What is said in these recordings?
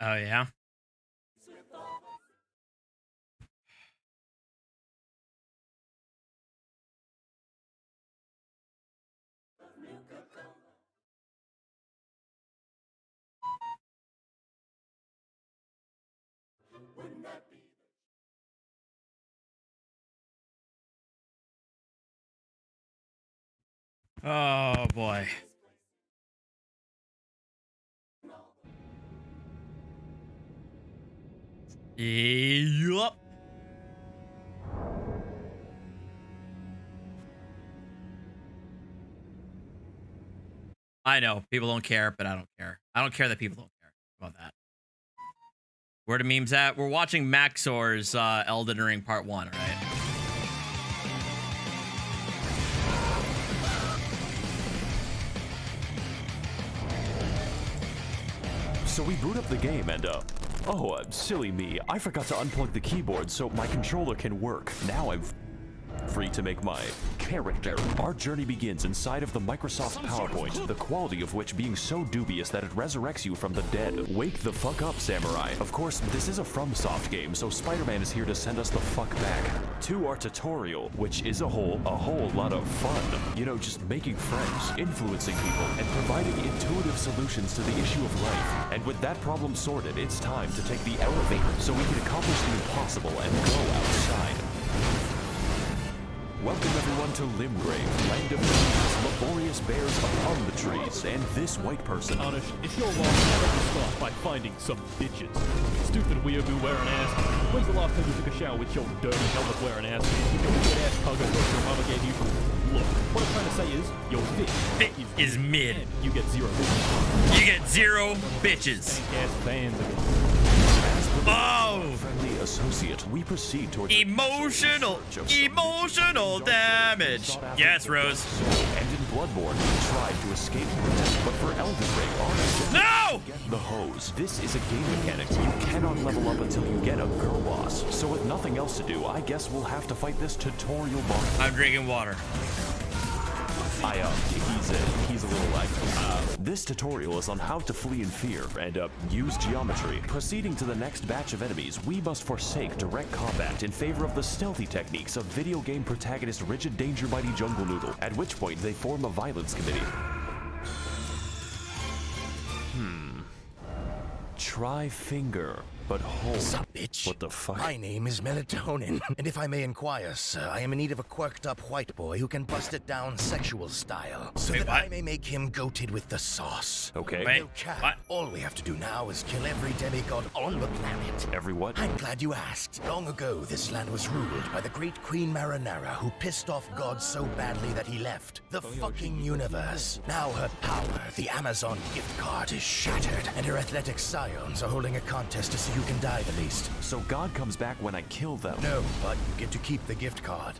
Oh, yeah? Oh, boy. Yup. I know people don't care, but I don't care. I don't care that people don't care about that. Where the memes at? We're watching Maxor's Elden Ring Part 1, right? So we boot up the game and, silly me. I forgot to unplug the keyboard so my controller can work. Now I'm free to make my character. Our journey begins inside of the Microsoft PowerPoint, the quality of which being so dubious that it resurrects you from the dead. Wake the fuck up, samurai. Of course, this is a FromSoft game, so Spider-Man is here to send us the fuck back. To our tutorial, which is a whole lot of fun. You know, just making friends, influencing people, and providing intuitive solutions to the issue of life. And with that problem sorted, it's time to take the elevator so we can accomplish the impossible and go outside. Welcome everyone to Limgrave, land of trees, laborious bears upon the trees, and this white person. Anish, if you're lost, why don't you start by finding some bitches? Stupid weeaboo wearing ass. When's the last time you took a shower with your dirty helmet wearing ass? You know what ass cargo that your mama gave you? Look, what I'm trying to say is, your fit is mid. You get 0 bitches. You get 0 bitches. Ass fans of it. Oh! Friendly associate, we proceed towards emotional damage. Yes, Rose. And in Bloodborne, we tried to escape prison, but for Elden Ring, our objective No! is to get the hose. This is a game mechanic. You cannot level up until you get a girl boss. So with nothing else to do, I guess we'll have to fight this tutorial boss. I'm drinking water. He's a little like, this tutorial is on how to flee in fear and, use geometry. Proceeding to the next batch of enemies, we must forsake direct combat in favor of the stealthy techniques of video game protagonist Rigid Danger Mighty Jungle Noodle, at which point they form a violence committee. Try finger, but hold. Sup, bitch? What the fuck? My name is Melatonin, and if I may inquire, sir, I am in need of a quirked-up white boy who can bust it down sexual style, so Wait, that what? I may make him goated with the sauce. Okay. Wait. No cap. What? All we have to do now is kill every demigod on the planet. Every what? I'm glad you asked. Long ago, this land was ruled by the great Queen Marinara, who pissed off God so badly that he left the fucking universe. Now her power, the Amazon gift card, is shattered, and her athletic scions are holding a contest to see who can die the least. So God comes back when I kill them. No, but you get to keep the gift card.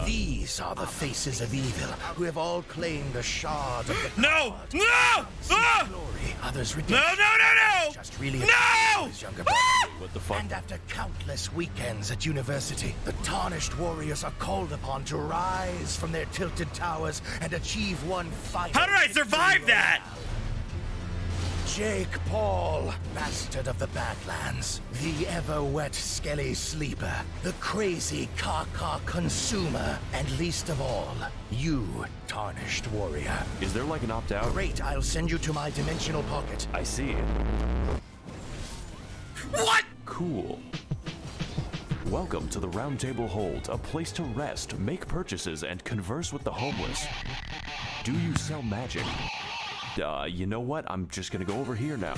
These are the faces of evil, who have all claimed the shard of the No! card. No! Some Ah! glory, others No, redemption. no! Just really No! his younger brother. Ah! What the fuck? And after countless weekends at university, the tarnished warriors are called upon to rise from their tilted towers and achieve one final How did I survive victory that? royale. Jake Paul, bastard of the Badlands, the ever-wet skelly sleeper, the crazy caca consumer, and least of all, you, tarnished warrior. Is there like an opt-out? Great, I'll send you to my dimensional pocket. I see. What? Cool. Welcome to the Round Table Hold, a place to rest, make purchases, and converse with the homeless. Do you sell magic? You know what? I'm just gonna go over here now.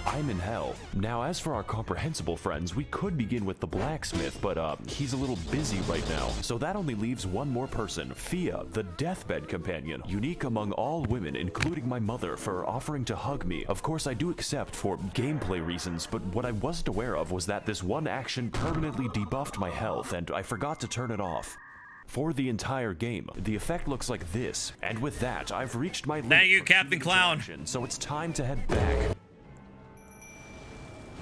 I'm in hell. Now, as for our comprehensible friends, we could begin with the blacksmith, but he's a little busy right now. So that only leaves one more person, Fia, the deathbed companion, unique among all women, including my mother, for offering to hug me. Of course, I do accept for gameplay reasons, but what I wasn't aware of was that this one action permanently debuffed my health, and I forgot to turn it off. For the entire game, the effect looks like this, and with that, I've reached my limit. Thank you, for Captain human Clown. interaction, so it's time to head back.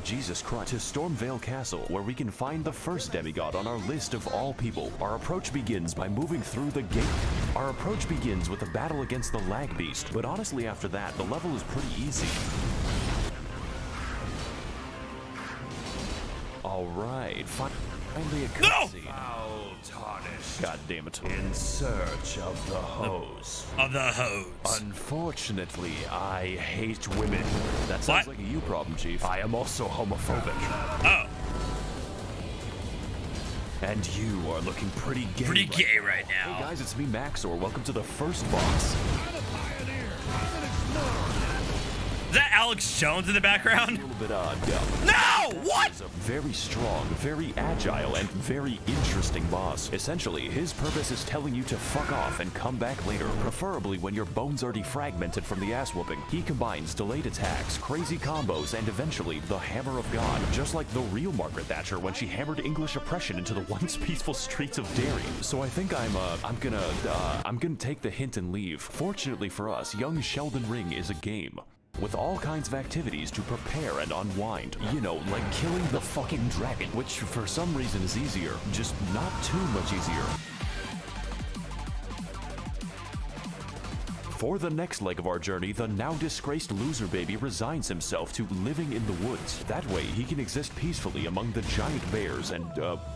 Jesus Christ, to Stormveil Castle, where we can find the first demigod on our list of all people. Our approach begins by moving through the gate. Our approach begins with a battle against the lag beast, but honestly after that, the level is pretty easy. Alright, finally a cutscene. Foul tarnished. God damn it. In search of the hose. Of the hose. Unfortunately, I hate women. That sounds like a you problem, Chief. I am also homophobic. Oh. And you are looking pretty gay. Pretty gay right now. Hey guys, it's me, Maxor. Welcome to the first boss. Is that Alex Jones in the background? A little bit odd, yeah. No! What? He's a very strong, very agile, and very interesting boss. Essentially, his purpose is telling you to fuck off and come back later, preferably when your bones are defragmented from the ass whooping. He combines delayed attacks, crazy combos, and eventually the Hammer of God, just like the real Margaret Thatcher when she hammered English oppression into the once peaceful streets of Derry. So I think I'm gonna take the hint and leave. Fortunately for us, young Sheldon Ring is a game with all kinds of activities to prepare and unwind. You know, like killing the fucking dragon, which for some reason is easier, just not too much easier. For the next leg of our journey, the now disgraced loser baby resigns himself to living in the woods. That way, he can exist peacefully among the giant bears and,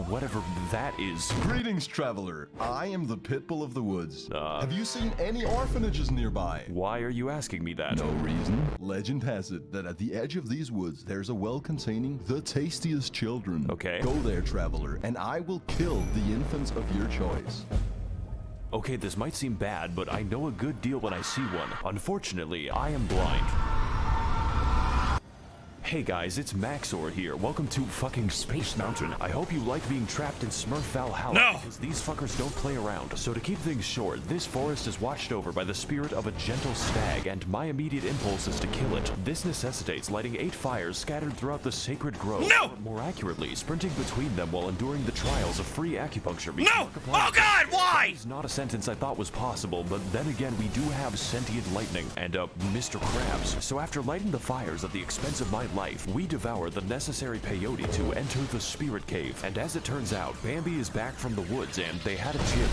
whatever that is. Greetings, traveler. I am the Pitbull of the woods. Have you seen any orphanages nearby? Why are you asking me that? No reason. Legend has it that at the edge of these woods, there's a well containing the tastiest children. Okay. Go there, traveler, and I will kill the infants of your choice. Okay, this might seem bad, but I know a good deal when I see one. Unfortunately, I am blind. Hey guys, it's Maxor here. Welcome to fucking Space Mountain. I hope you like being trapped in Smurf Valhalla. No! Because these fuckers don't play around. So to keep things short, this forest is watched over by the spirit of a gentle stag, and my immediate impulse is to kill it. This necessitates lighting 8 fires scattered throughout the sacred grove. No! Or more accurately, sprinting between them while enduring the trials of free acupuncture. No! Oh god, why? It's not a sentence I thought was possible, but then again, we do have sentient lightning and, Mr. Krabs. So after lighting the fires at the expense of my life, we devour the necessary peyote to enter the spirit cave. And as it turns out, Bambi is back from the woods and they had a gym.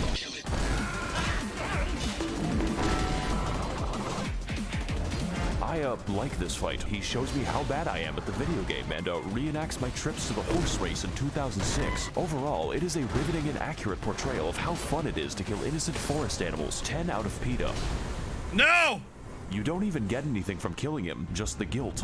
I like this fight. He shows me how bad I am at the video game and reenacts my trips to the horse race in 2006. Overall, it is a riveting and accurate portrayal of how fun it is to kill innocent forest animals. 10 out of PETA. No! You don't even get anything from killing him, just the guilt.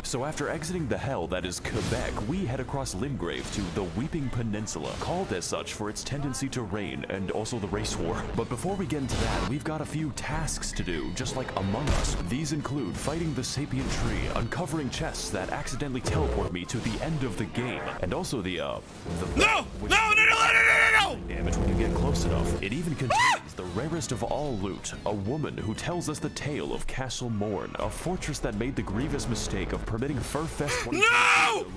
So after exiting the hell that is Quebec, we head across Limgrave to the Weeping Peninsula, called as such for its tendency to rain and also the race war. But before we get into that, we've got a few tasks to do, just like Among Us. These include fighting the sapient tree, uncovering chests that accidentally teleport me to the end of the game, and also the No! No! No! Damage when you get close enough. It even contains the rarest of all loot, a woman who tells us the tale of Castle Morn, a fortress that made the grievous mistake of permitting Furfest 20. No!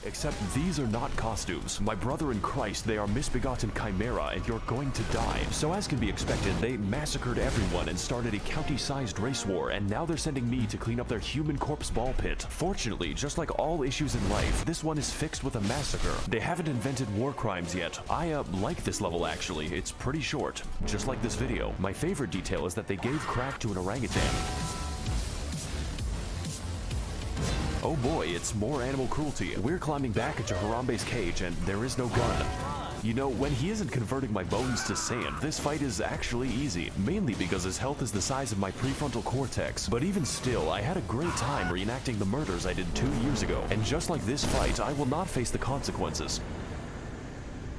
Except these are not costumes. My brother in Christ, they are misbegotten chimera, and you're going to die. So as can be expected, they massacred everyone and started a county-sized race war, and now they're sending me to clean up their human corpse ball pit. Fortunately, just like all issues in life, this one is fixed with a massacre. They haven't invented war crimes yet. I like this level actually. It's pretty short, just like this video. My favorite detail is that they gave crack to an orangutan. Oh boy, it's more animal cruelty. We're climbing back into Harambe's cage and there is no gun. You know, when he isn't converting my bones to sand, this fight is actually easy, mainly because his health is the size of my prefrontal cortex. But even still, I had a great time reenacting the murders I did 2 years ago. And just like this fight, I will not face the consequences.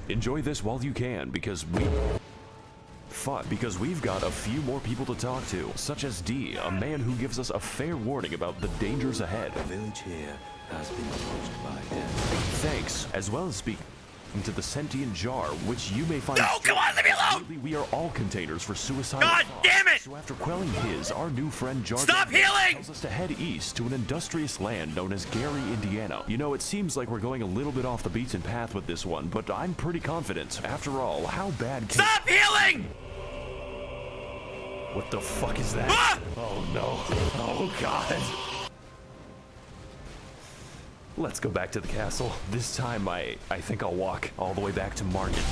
Enjoy this while you can, because we've got a few more people to talk to, such as D, a man who gives us a fair warning about the dangers ahead. The village here has been touched by death. Thanks, as well as speaking to the sentient jar, which you may find— No, come on, leave me alone! Really, we are all containers for suicide. God damn it! So after quelling his, our new friend Jar Stop healing! tells us to head east to an industrious land known as Gary, Indiana. You know, it seems like we're going a little bit off the beaten path with this one, but I'm pretty confident. After all, how bad can— Stop healing! What the fuck is that? Ah! Oh no. Oh god. Let's go back to the castle. This time I think I'll walk all the way back to Margit.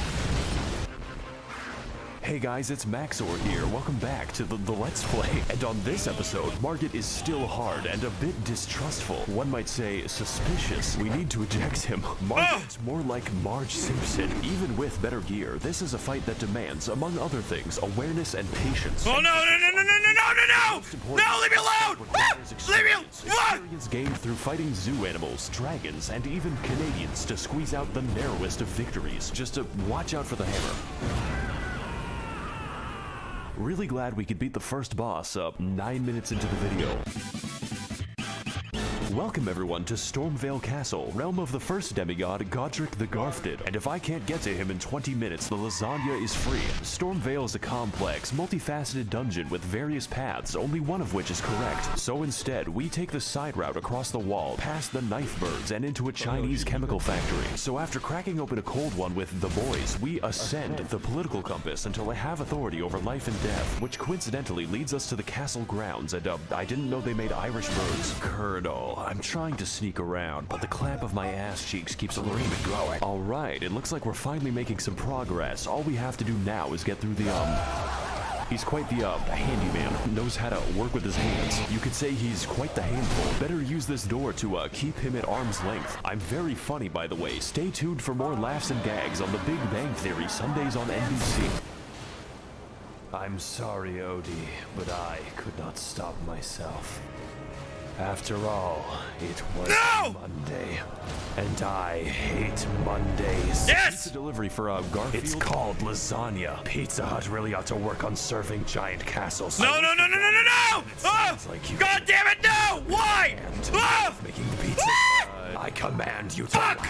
Hey guys, it's Maxor here. Welcome back to the Let's Play. And on this episode, Margit is still hard and a bit distrustful. One might say suspicious. We need to eject him. Margit's more like Marge Simpson. Even with better gear, this is a fight that demands, among other things, awareness and patience. Oh no, no, no, no, no, no, no, no, no! No, leave me alone! Leave me alone! Experience gained through fighting zoo animals, dragons, and even Canadians to squeeze out the narrowest of victories. Just to watch out for the hammer. Really glad we could beat the first boss up 9 minutes into the video. Welcome everyone to Stormveil Castle, realm of the first demigod, Godric the Garfted. And if I can't get to him in 20 minutes, the lasagna is free. Stormveil is a complex, multifaceted dungeon with various paths, only one of which is correct. So instead, we take the side route across the wall, past the knife birds, and into a Chinese chemical factory. So after cracking open a cold one with the boys, we ascend the political compass until I have authority over life and death, which coincidentally leads us to the castle grounds, and I didn't know they made Irish birds. Colonel, I'm trying to sneak around, but the clamp of my ass cheeks keeps the screaming going. Alright, it looks like we're finally making some progress. All we have to do now is get through the, He's quite the, handyman. Knows how to work with his hands. You could say he's quite the handful. Better use this door to, keep him at arm's length. I'm very funny, by the way. Stay tuned for more laughs and gags on The Big Bang Theory, Sundays on NBC. I'm sorry, Odie, but I could not stop myself. After all, it was Monday, and I hate Mondays. Yes! Pizza delivery for Garfield. It's called lasagna. Pizza Hut really ought to work on serving giant castles. No, no, no, no, no, no, no! Oh! Like you God damn it, no! Why? Ah! Making the pizza. I command you to. Fuck!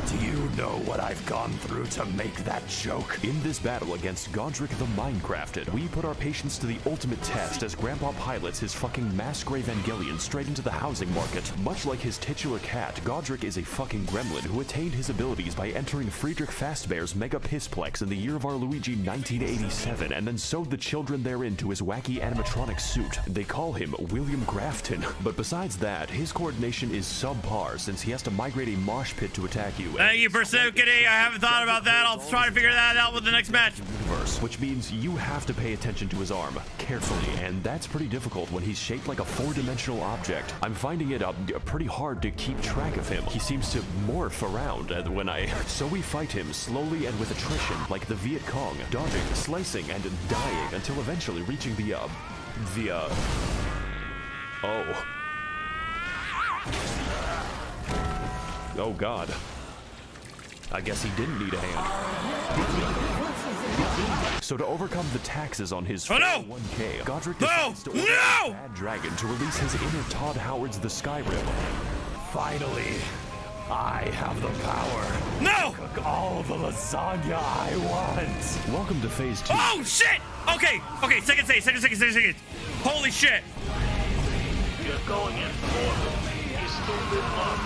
Do you know what I've gone through to make that joke? In this battle against Godric the Minecrafted, we put our patience to the ultimate test as Grandpa pilots his fucking Massgrave Evangelion straight into the housing market. Much like his titular cat, Godric is a fucking gremlin who attained his abilities by entering Friedrich Fazbear's Mega Pissplex in the year of our Luigi 1987 and then sewed the children therein to his wacky animatronic suit. They call him William Grafton, but besides that, his coordination is subpar since he has to migrate a mosh pit to attack you. Thank you, Persukity. I haven't thought about that. I'll try to figure that out with the next match. Which means you have to pay attention to his arm carefully, and that's pretty difficult when he's shaped like a four-dimensional object. I'm finding it pretty hard to keep track of him. He seems to morph around when So we fight him slowly and with attrition, like the Viet Cong, dodging, slicing, and dying until eventually reaching Oh God. I guess he didn't need a hand. So to overcome the taxes on his 1K, Godric decides to order a bad dragon to release his inner Todd Howard's the Skyrim. Finally, I have the power. No! To cook all the lasagna I want. Welcome to phase 2. Oh shit! Okay, second stage. Holy shit! You're going in for you stupid mom.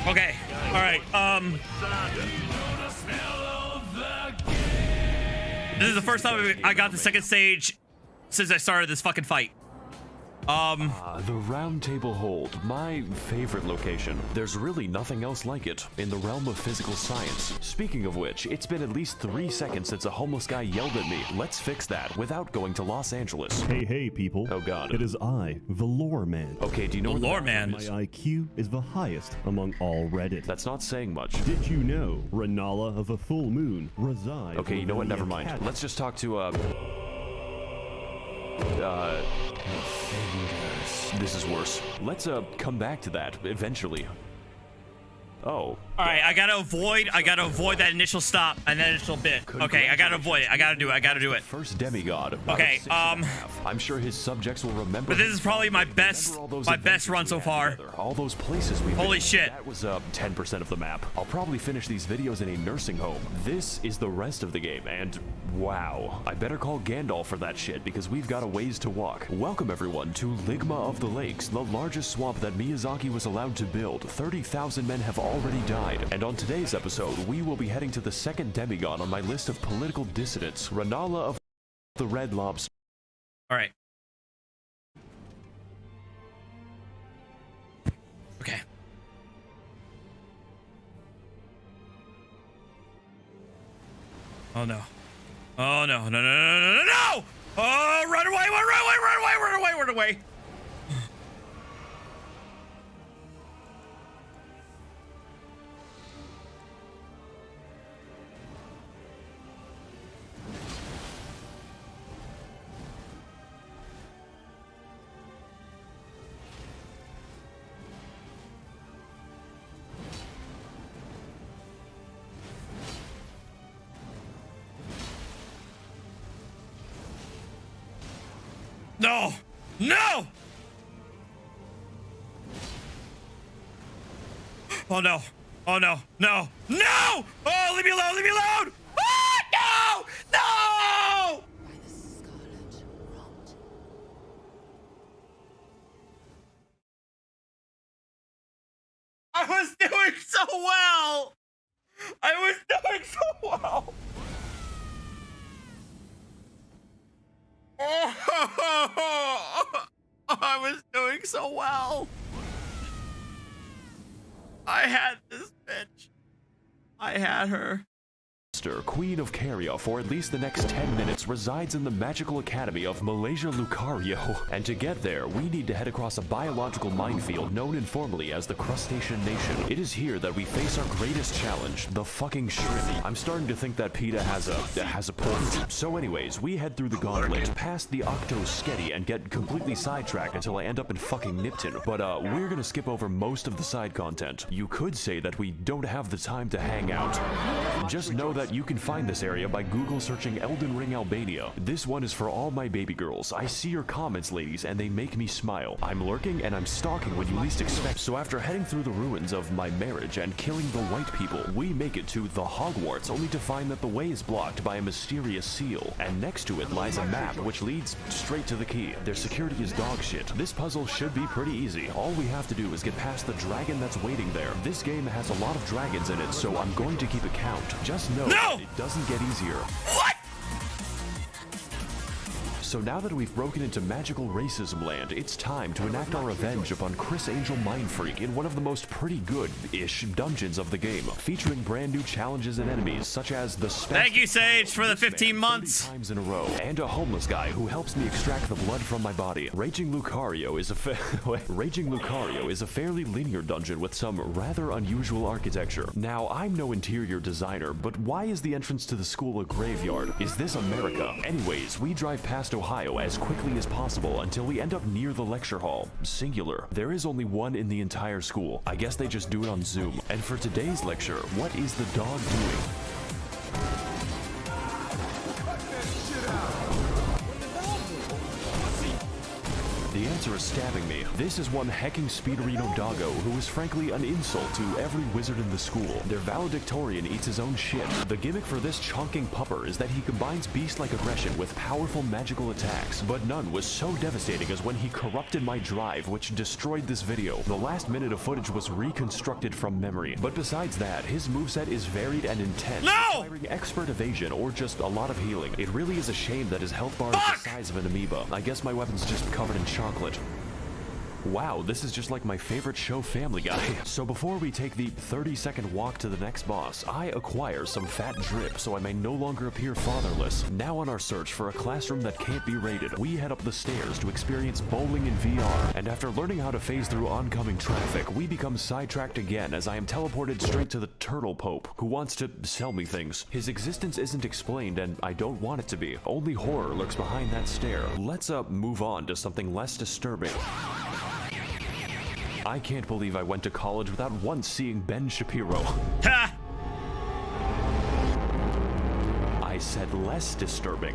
Okay, alright, this is the first time I got the second stage since I started this fucking fight. The Round Table Hold, my favorite location. There's really nothing else like it in the realm of physical science. Speaking of which, it's been at least 3 seconds since a homeless guy yelled at me. Let's fix that without going to Los Angeles. Hey, people. Oh God. It is I, the Lore Man. Okay, do you know The Lore Man. My IQ is the highest among all Reddit. That's not saying much. Did you know Rennala of a full moon resides? Okay, you know what? Never mind. Let's just talk to, this is worse. Let's, come back to that eventually. Oh. Alright, I gotta avoid that initial stop and that initial bit. Okay, I gotta avoid it. I gotta do it. First demigod. Okay, I'm sure his subjects will remember. But this is probably my best run so far. All those places we Holy shit. That was 10% of the map. I'll probably finish these videos in a nursing home. This is the rest of the game, and wow. I better call Gandalf for that shit because we've got a ways to walk. Welcome everyone to Ligma of the Lakes, the largest swamp that Miyazaki was allowed to build. 30,000 men have already died. And on today's episode, we will be heading to the second demigod on my list of political dissidents, Rennala of the Red Lobster. All right. Oh no. Oh no, no, no, no, no, no, no! Oh, run away, run away, run away, run away, run away! No! No! Oh no! Oh no! No! No! Oh, leave me alone! Leave me alone! Ah, no! No! By the scarlet rot. I was doing so well! I was doing so well! Oh, I was doing so well. I had this bitch. I had her. Queen of Caria, for at least the next 10 minutes, resides in the magical academy of Malaysia Lucario. And to get there, we need to head across a biological minefield known informally as the Crustacean Nation. It is here that we face our greatest challenge, the fucking shrimp. I'm starting to think that PETA has a point. So anyways, we head through the gauntlet, past the Octo Sketty, and get completely sidetracked until I end up in fucking Nipton. But we're gonna skip over most of the side content. You could say that we don't have the time to hang out. Just know that you can find this area by Google searching Elden Ring Albania. This one is for all my baby girls. I see your comments, ladies, and they make me smile. I'm lurking and I'm stalking when you least expect. So after heading through the ruins of my marriage and killing the white people, we make it to the Hogwarts, only to find that the way is blocked by a mysterious seal. And next to it lies a map which leads straight to the key. Their security is dog shit. This puzzle should be pretty easy. All we have to do is get past the dragon that's waiting there. This game has a lot of dragons in it, so I'm going to keep a count. Just know it doesn't get easier. What? So now that we've broken into magical racism land, it's time to enact our revenge upon Chris Angel Mindfreak in one of the most pretty good-ish dungeons of the game, featuring brand new challenges and enemies such as the Thank you, Sage, for the 15 months. 30 times in a row, and a homeless guy who helps me extract the blood from my body. Raging Lucario is a fairly linear dungeon with some rather unusual architecture. Now, I'm no interior designer, but why is the entrance to the school a graveyard? Is this America? Anyways, we drive past Ohio as quickly as possible until we end up near the lecture hall. Singular. There is only one in the entire school. I guess they just do it on Zoom. And for today's lecture, what is the dog doing? The answer is stabbing me. This is one hecking Speederino doggo who is frankly an insult to every wizard in the school. Their valedictorian eats his own shit. The gimmick for this chonking pupper is that he combines beast-like aggression with powerful magical attacks, but none was so devastating as when he corrupted my drive, which destroyed this video. The last minute of footage was reconstructed from memory, but besides that, his moveset is varied and intense, requiring expert evasion or just a lot of healing. It really is a shame that his health bar is the size of an amoeba. I guess my weapon's just covered in chocolate. Wow, this is just like my favorite show, Family Guy. So before we take the 30-second walk to the next boss, I acquire some fat drip so I may no longer appear fatherless. Now on our search for a classroom that can't be raided, we head up the stairs to experience bowling in VR. And after learning how to phase through oncoming traffic, we become sidetracked again as I am teleported straight to the Turtle Pope, who wants to sell me things. His existence isn't explained, and I don't want it to be. Only horror lurks behind that stare. Let's move on to something less disturbing. I can't believe I went to college without once seeing Ben Shapiro. Ha! I said less disturbing.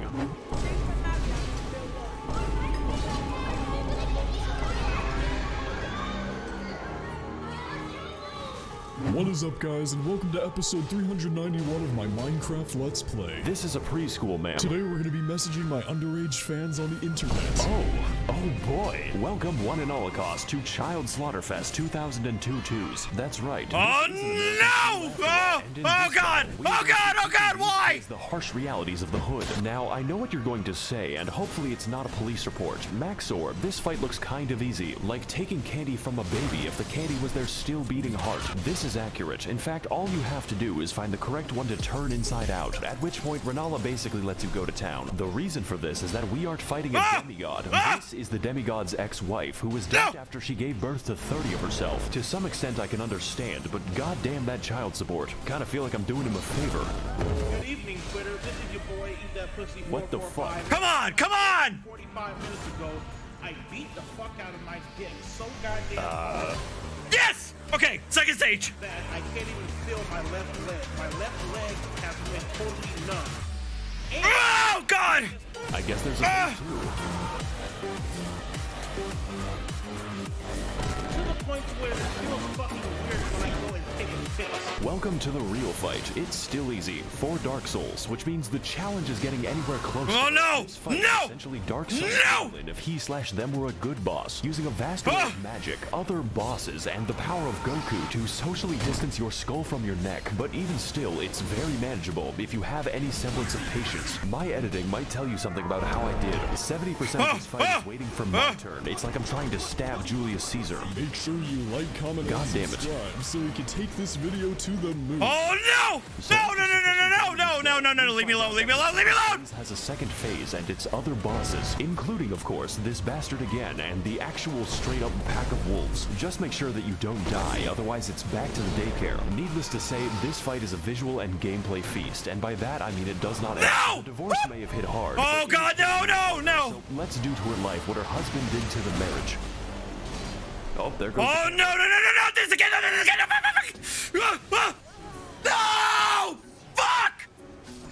What is up, guys, and welcome to episode 391 of my Minecraft Let's Play. This is a preschool, ma'am. Today we're going to be messaging my underage fans on the internet. Oh boy. Welcome one and all across to Child Slaughterfest 2002-2s. That's right. Oh no! Oh god! Oh god! Oh god! Why? harsh realities of the hood. Now, I know what you're going to say, and hopefully it's not a police report. Maxor, this fight looks kind of easy, like taking candy from a baby if the candy was their still beating heart. This is accurate. In fact, all you have to do is find the correct one to turn inside out, at which point Rennala basically lets you go to town. The reason for this is that we aren't fighting a demigod. This is the demigod's ex-wife, who was dumped after she gave birth to 30 of herself. To some extent I can understand, but goddamn that child support. Kinda feel like I'm doing him a favor. Good evening, Twitter. This is your boy, Eat That Pussy. What the fuck? Come on, come on! 45 minutes ago, I beat the fuck out of my dick so goddamn hard Yes! Okay, second stage. that I can't even feel my left leg. My left leg has been totally numb. And Oh, God! I guess there's a way too. to the point where it feels fucking weird when I go and take a piss. Welcome to the real fight. It's still easy. 4 Dark Souls, which means the challenge is getting anywhere close. Oh, no! This fight is No! essentially Dark Souls No! equivalent if he/them were a good boss, using a vast array of magic, other bosses, and the power of Goku to socially distance your skull from your neck. But even still, it's very manageable if you have any semblance of patience. My editing might tell you something about how I did. 70% of this fight is waiting for my turn. It's like I'm trying to stab Julius Caesar. Make sure you like, comment, God and damn it. subscribe so we can take this video to the moon. Oh, no! No, leave me alone, leave me alone, leave me alone! Has a second phase and its other bosses, including, of course, this bastard again and the actual straight-up pack of wolves. Just make sure that you don't die, otherwise it's back to the daycare. Needless to say, this fight is a visual and gameplay feast, and by that I mean it does not end. No! The divorce may have hit hard. Oh, but God, no! So let's do to her life what her husband did to the marriage. Oh, there goes. Oh, no, this again, no! Fuck!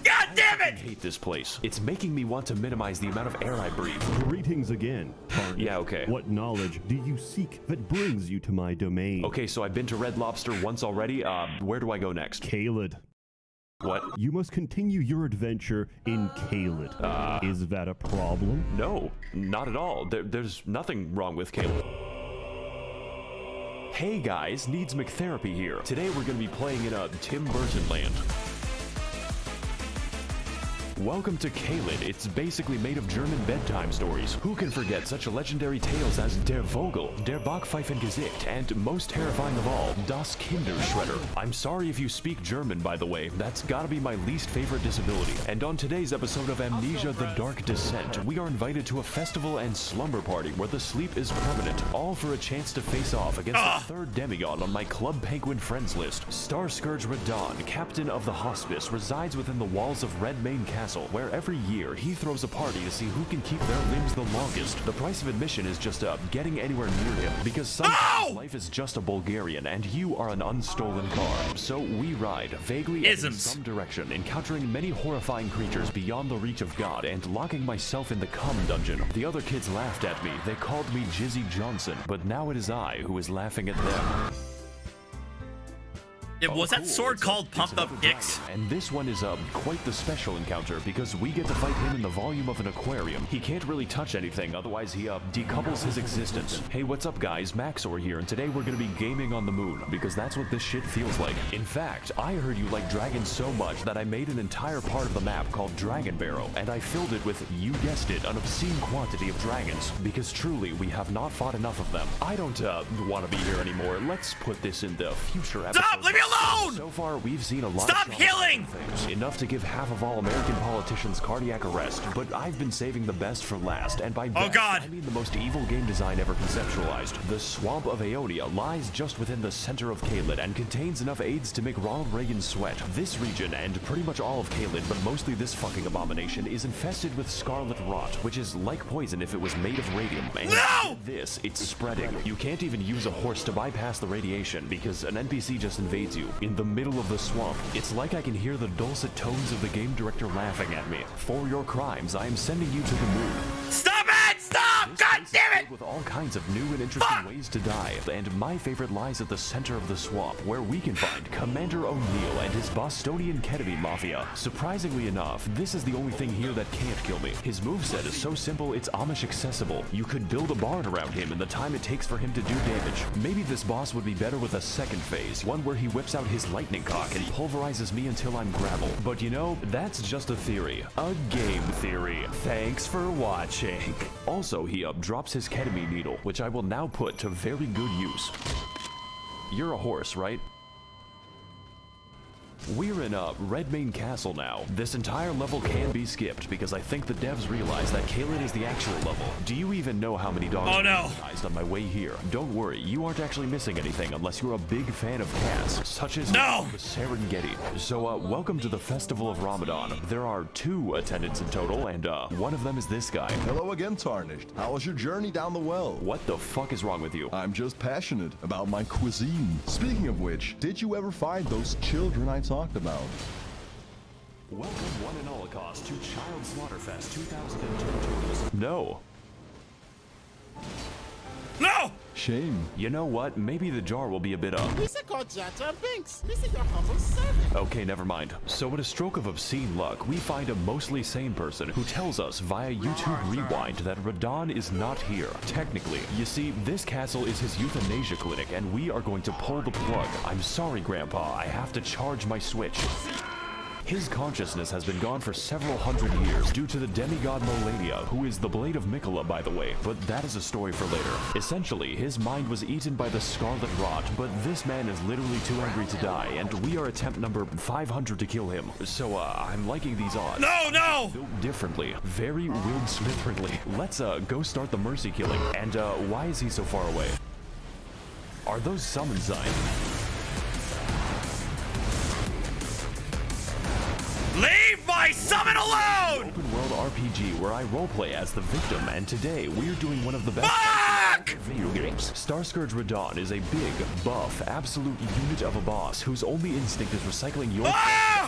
God damn I it! hate this place. It's making me want to minimize the amount of air I breathe. Greetings again, partner. Yeah, okay. What knowledge do you seek that brings you to my domain? Okay, so I've been to Red Lobster once already. Where do I go next? Caelid. What? You must continue your adventure in Caelid. Is that a problem? No, not at all. There's nothing wrong with Caleb. Hey guys, Needs McTherapy here. Today we're going to be playing in a Tim Burton land. Welcome to Caelid. It's basically made of German bedtime stories. Who can forget such legendary tales as Der Vogel, Der Backpfeifengesicht, and most terrifying of all, Das Kinderschredder. I'm sorry if you speak German, by the way. That's gotta be my least favorite disability. And on today's episode of Amnesia: The Dark Descent, we are invited to a festival and slumber party where the sleep is permanent, all for a chance to face off against the third demigod on my Club Penguin friends list. Star Scourge Radahn, captain of the hospice, resides within the walls of Redmane Castle, where every year he throws a party to see who can keep their limbs the longest. The price of admission is just getting anywhere near him, because sometimes life is just a Bulgarian and you are an unstolen car. So we ride vaguely in some direction, encountering many horrifying creatures beyond the reach of God and locking myself in the cum dungeon. The other kids laughed at me. They called me Jizzy Johnson, but now it is I who is laughing at them. Was that sword called Pumped Up Dicks? And this one is quite the special encounter because we get to fight him in the volume of an aquarium. He can't really touch anything, otherwise he decouples his existence. Hey, what's up guys, Maxor here, and today we're gonna be gaming on the moon, because that's what this shit feels like. In fact, I heard you like dragons so much that I made an entire part of the map called Dragon Barrow, and I filled it with, you guessed it, an obscene quantity of dragons, because truly we have not fought enough of them. I don't want to be here anymore. Let's put this in the future episode. Stop! Leave me alone! So far, we've seen a lot Stop of healing! things. Enough to give half of all American politicians cardiac arrest, but I've been saving the best for last, and by best, I mean the most evil game design ever conceptualized. The Swamp of Aeonia lies just within the center of Caelid and contains enough aids to make Ronald Reagan sweat. This region, and pretty much all of Caelid, but mostly this fucking abomination, is infested with scarlet rot, which is like poison if it was made of radium. And with this, it's spreading. You can't even use a horse to bypass the radiation, because an NPC just invades you. In the middle of the swamp, it's like I can hear the dulcet tones of the game director laughing at me. For your crimes, I am sending you to the moon. Stop it! Stop! God damn it! with all kinds of new and interesting ways to die, and my favorite lies at the center of the swamp, where we can find Commander O'Neill and his Bostonian ketamine mafia. Surprisingly enough, this is the only thing here that can't kill me. His moveset is so simple it's Amish accessible. You could build a barn around him in the time it takes for him to do damage. Maybe this boss would be better with a second phase, one where he whips out his lightning cock and pulverizes me until I'm gravel. But you know, that's just a theory. A game theory. Thanks for watching. Also, he drops his ketamine needle, which I will now put to very good use. You're a horse, right? We're in Volcano Castle now. This entire level can be skipped because I think the devs realized that Caelid is the actual level. Do you even know how many dogs I recognized on my way here? Don't worry, you aren't actually missing anything unless you're a big fan of cats, such as the Serengeti. So welcome to the Festival of Ramadan. There are 2 attendants in total, and one of them is this guy. Hello again, Tarnished. How was your journey down the well? What the fuck is wrong with you? I'm just passionate about my cuisine. Speaking of which, did you ever find those children I talked about? Welcome one and all cost to Child Slaughterfest 2022. No. No! Shame. You know what? Maybe the jar will be a bit up. This is called Jata Binks. This is your humble servant. Okay, never mind. So with a stroke of obscene luck, we find a mostly sane person who tells us via YouTube Rewind that Radahn is not here. Technically, you see, this castle is his euthanasia clinic and we are going to pull the plug. I'm sorry, Grandpa, I have to charge my Switch. His consciousness has been gone for several hundred years due to the demigod Malenia, who is the Blade of Mikola, by the way, but that is a story for later. Essentially, his mind was eaten by the Scarlet Rot, but this man is literally too angry to die, and we are attempt number 500 to kill him. So, I'm liking these odds. No! Built differently. Very Will Smith-friendly. Let's, go start the mercy killing. And, why is he so far away? Are those summon signs? Leave my summon alone! Open world RPG where I roleplay as the victim, and today we're doing one of the best video games. Starscourge Radahn is a big, buff, absolute unit of a boss whose only instinct is recycling your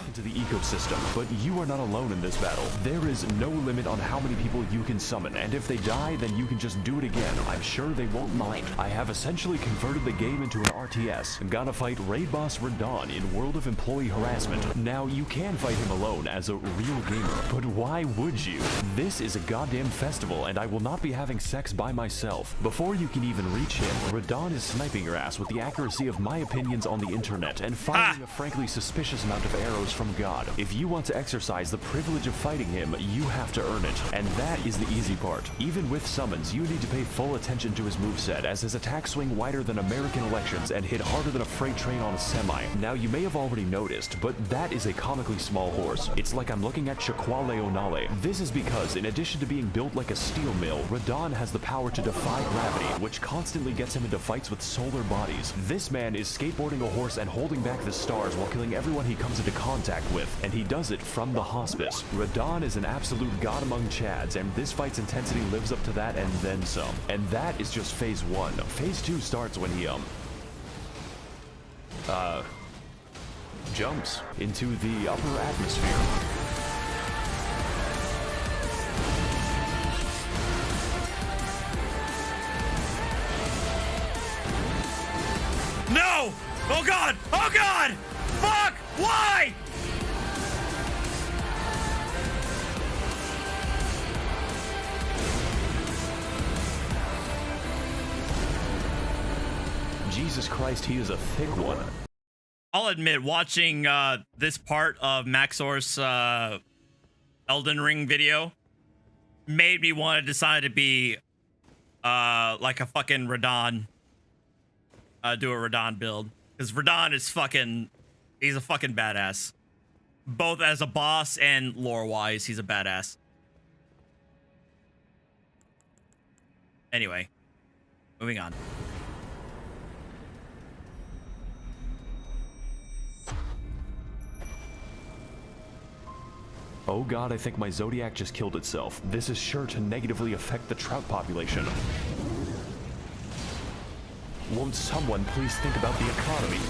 into the ecosystem. But you are not alone in this battle. There is no limit on how many people you can summon, and if they die, then you can just do it again. I'm sure they won't mind. I have essentially converted the game into an RTS. Gotta fight Raid Boss Radahn in World of Employee Harassment. Now, you can fight him alone as a real gamer, but why would you? This is a goddamn festival, and I will not be having sex by myself. Before you can even reach him, Radahn is sniping your ass with the accuracy of my opinions on the internet and firing a frankly suspicious amount of arrows from God. If you want to exercise the privilege of fighting him, you have to earn it, and that is the easy part. Even with summons, you need to pay full attention to his moveset, as his attack swing wider than American elections and hit harder than a freight train on a semi. Now, you may have already noticed, but that is a comically small horse. It's like I'm looking at Shaquale Onale. This is because, in addition to being built like a steel mill, Radahn has the power to defy gravity, which constantly gets him into fights with solar bodies. This man is skateboarding a horse and holding back the stars while killing everyone he comes into contact with, and he does it from the hospice. Radahn is an absolute god among chads, and this fight's intensity lives up to that and then some. And that is just phase 1. Phase 2 starts when he, jumps into the upper atmosphere. No! Oh god! Oh god! Fuck! Why? Jesus Christ, he is a thick one. I'll admit, watching this part of Maxor's Elden Ring video made me want to decide to be like a fucking Radahn. Do a Radahn build. Because Radahn is fucking... He's a fucking badass. Both as a boss and lore-wise, he's a badass. Anyway. Moving on. Oh god, I think my Zodiac just killed itself. This is sure to negatively affect the trout population. Won't someone please think about the economy?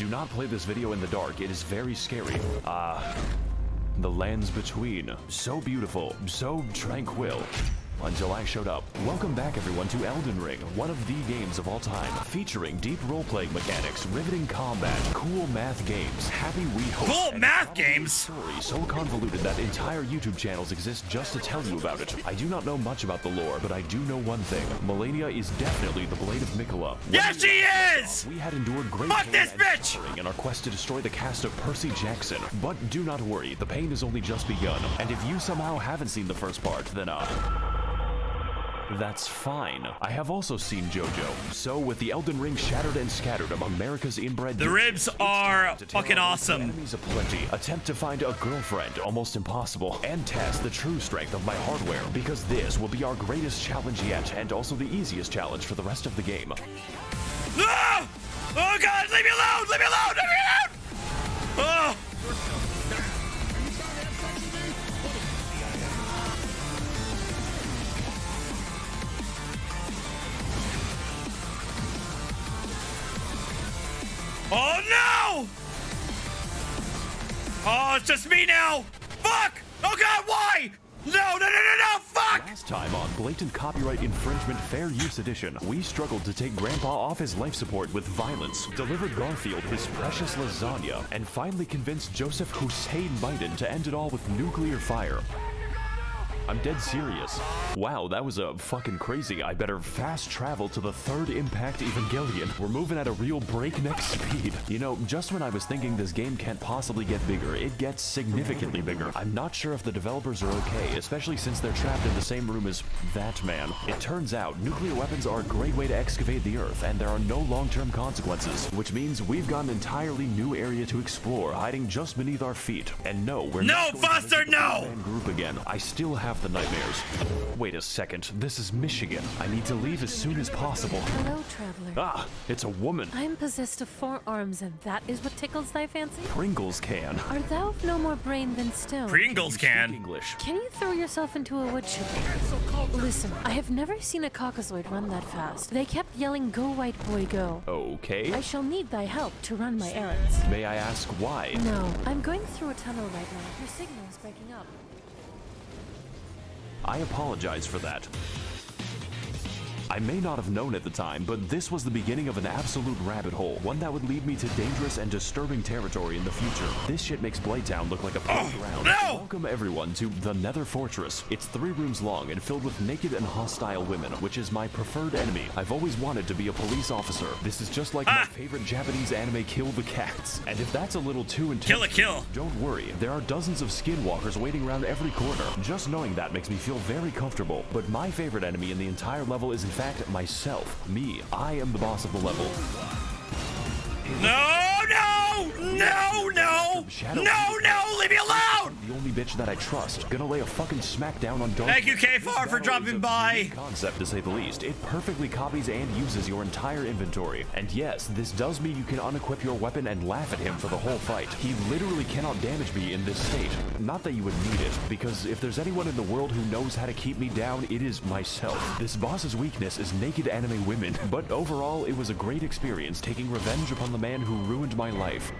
Do not play this video in the dark. It is very scary. The lands between. So beautiful, so tranquil. Until I showed up. Welcome back everyone to Elden Ring, one of the games of all time, featuring deep role-playing mechanics, riveting combat, cool math games, happy Wii hosts, Cool math games? Story so convoluted that entire YouTube channels exist just to tell you about it. I do not know much about the lore, but I do know one thing. Malenia is definitely the Blade of Mikola. Yes, she is! We had endured great Fuck pain this and bitch! suffering in our quest to destroy the cast of Percy Jackson. But do not worry, the pain has only just begun. And if you somehow haven't seen the first part, then that's fine. I have also seen JoJo. So with the Elden Ring shattered and scattered among America's inbred... The ribs are fucking awesome. Enemies aplenty. Attempt to find a girlfriend, almost impossible. And test the true strength of my hardware, because this will be our greatest challenge yet, and also the easiest challenge for the rest of the game. Ah! Oh god, leave me alone! Leave me alone! Leave me alone! Oh! Oh no! Oh, it's just me now! Fuck! Oh god, why? No, fuck! Last time on Blatant Copyright Infringement Fair Use Edition, we struggled to take Grandpa off his life support with violence, delivered Garfield his precious lasagna, and finally convinced Joseph Hussein Biden to end it all with nuclear fire. I'm dead serious. Wow, that was fucking crazy. I better fast travel to the third Impact Evangelion. We're moving at a real breakneck speed. You know, just when I was thinking this game can't possibly get bigger, it gets significantly bigger. I'm not sure if the developers are okay, especially since they're trapped in the same room as that man. It turns out, nuclear weapons are a great way to excavate the Earth, and there are no long-term consequences, which means we've got an entirely new area to explore, hiding just beneath our feet. And no, we're not going to visit the Radahn group again. I still have the nightmares. Wait a second, this is Michigan. I need to leave as soon as possible. Hello, traveler. Ah, it's a woman. I am possessed of 4 arms, and that is what tickles thy fancy? Pringles can. Art thou of no more brain than stone? Pringles can. English. Can you throw yourself into a wood chipper? Listen, I have never seen a caucasoid run that fast. They kept yelling, "Go, white boy, go." Okay. I shall need thy help to run my errands. May I ask why? No, I'm going through a tunnel right now. Your signal is breaking up. I apologize for that. I may not have known at the time, but this was the beginning of an absolute rabbit hole, one that would lead me to dangerous and disturbing territory in the future. This shit makes Bladetown look like a playground. No! Welcome everyone to the Nether Fortress. It's 3 rooms long and filled with naked and hostile women, which is my preferred enemy. I've always wanted to be a police officer. This is just like my favorite Japanese anime, Kill the Cats. And if that's a little too intense, Kill. don't worry, there are dozens of skinwalkers waiting around every corner. Just knowing that makes me feel very comfortable. But my favorite enemy in the entire level is in fact myself. Me. I am the boss of the level. No! Leave me alone! The only bitch that I trust. Gonna lay a fucking smackdown on Dark. Thank you, K-Far, for dropping by. Concept, to say the least. It perfectly copies and uses your entire inventory. And yes, this does mean you can unequip your weapon and laugh at him for the whole fight. He literally cannot damage me in this state. Not that you would need it, because if there's anyone in the world who knows how to keep me down, it is myself. This boss's weakness is naked anime women. But overall, it was a great experience taking revenge upon the man who ruined my life.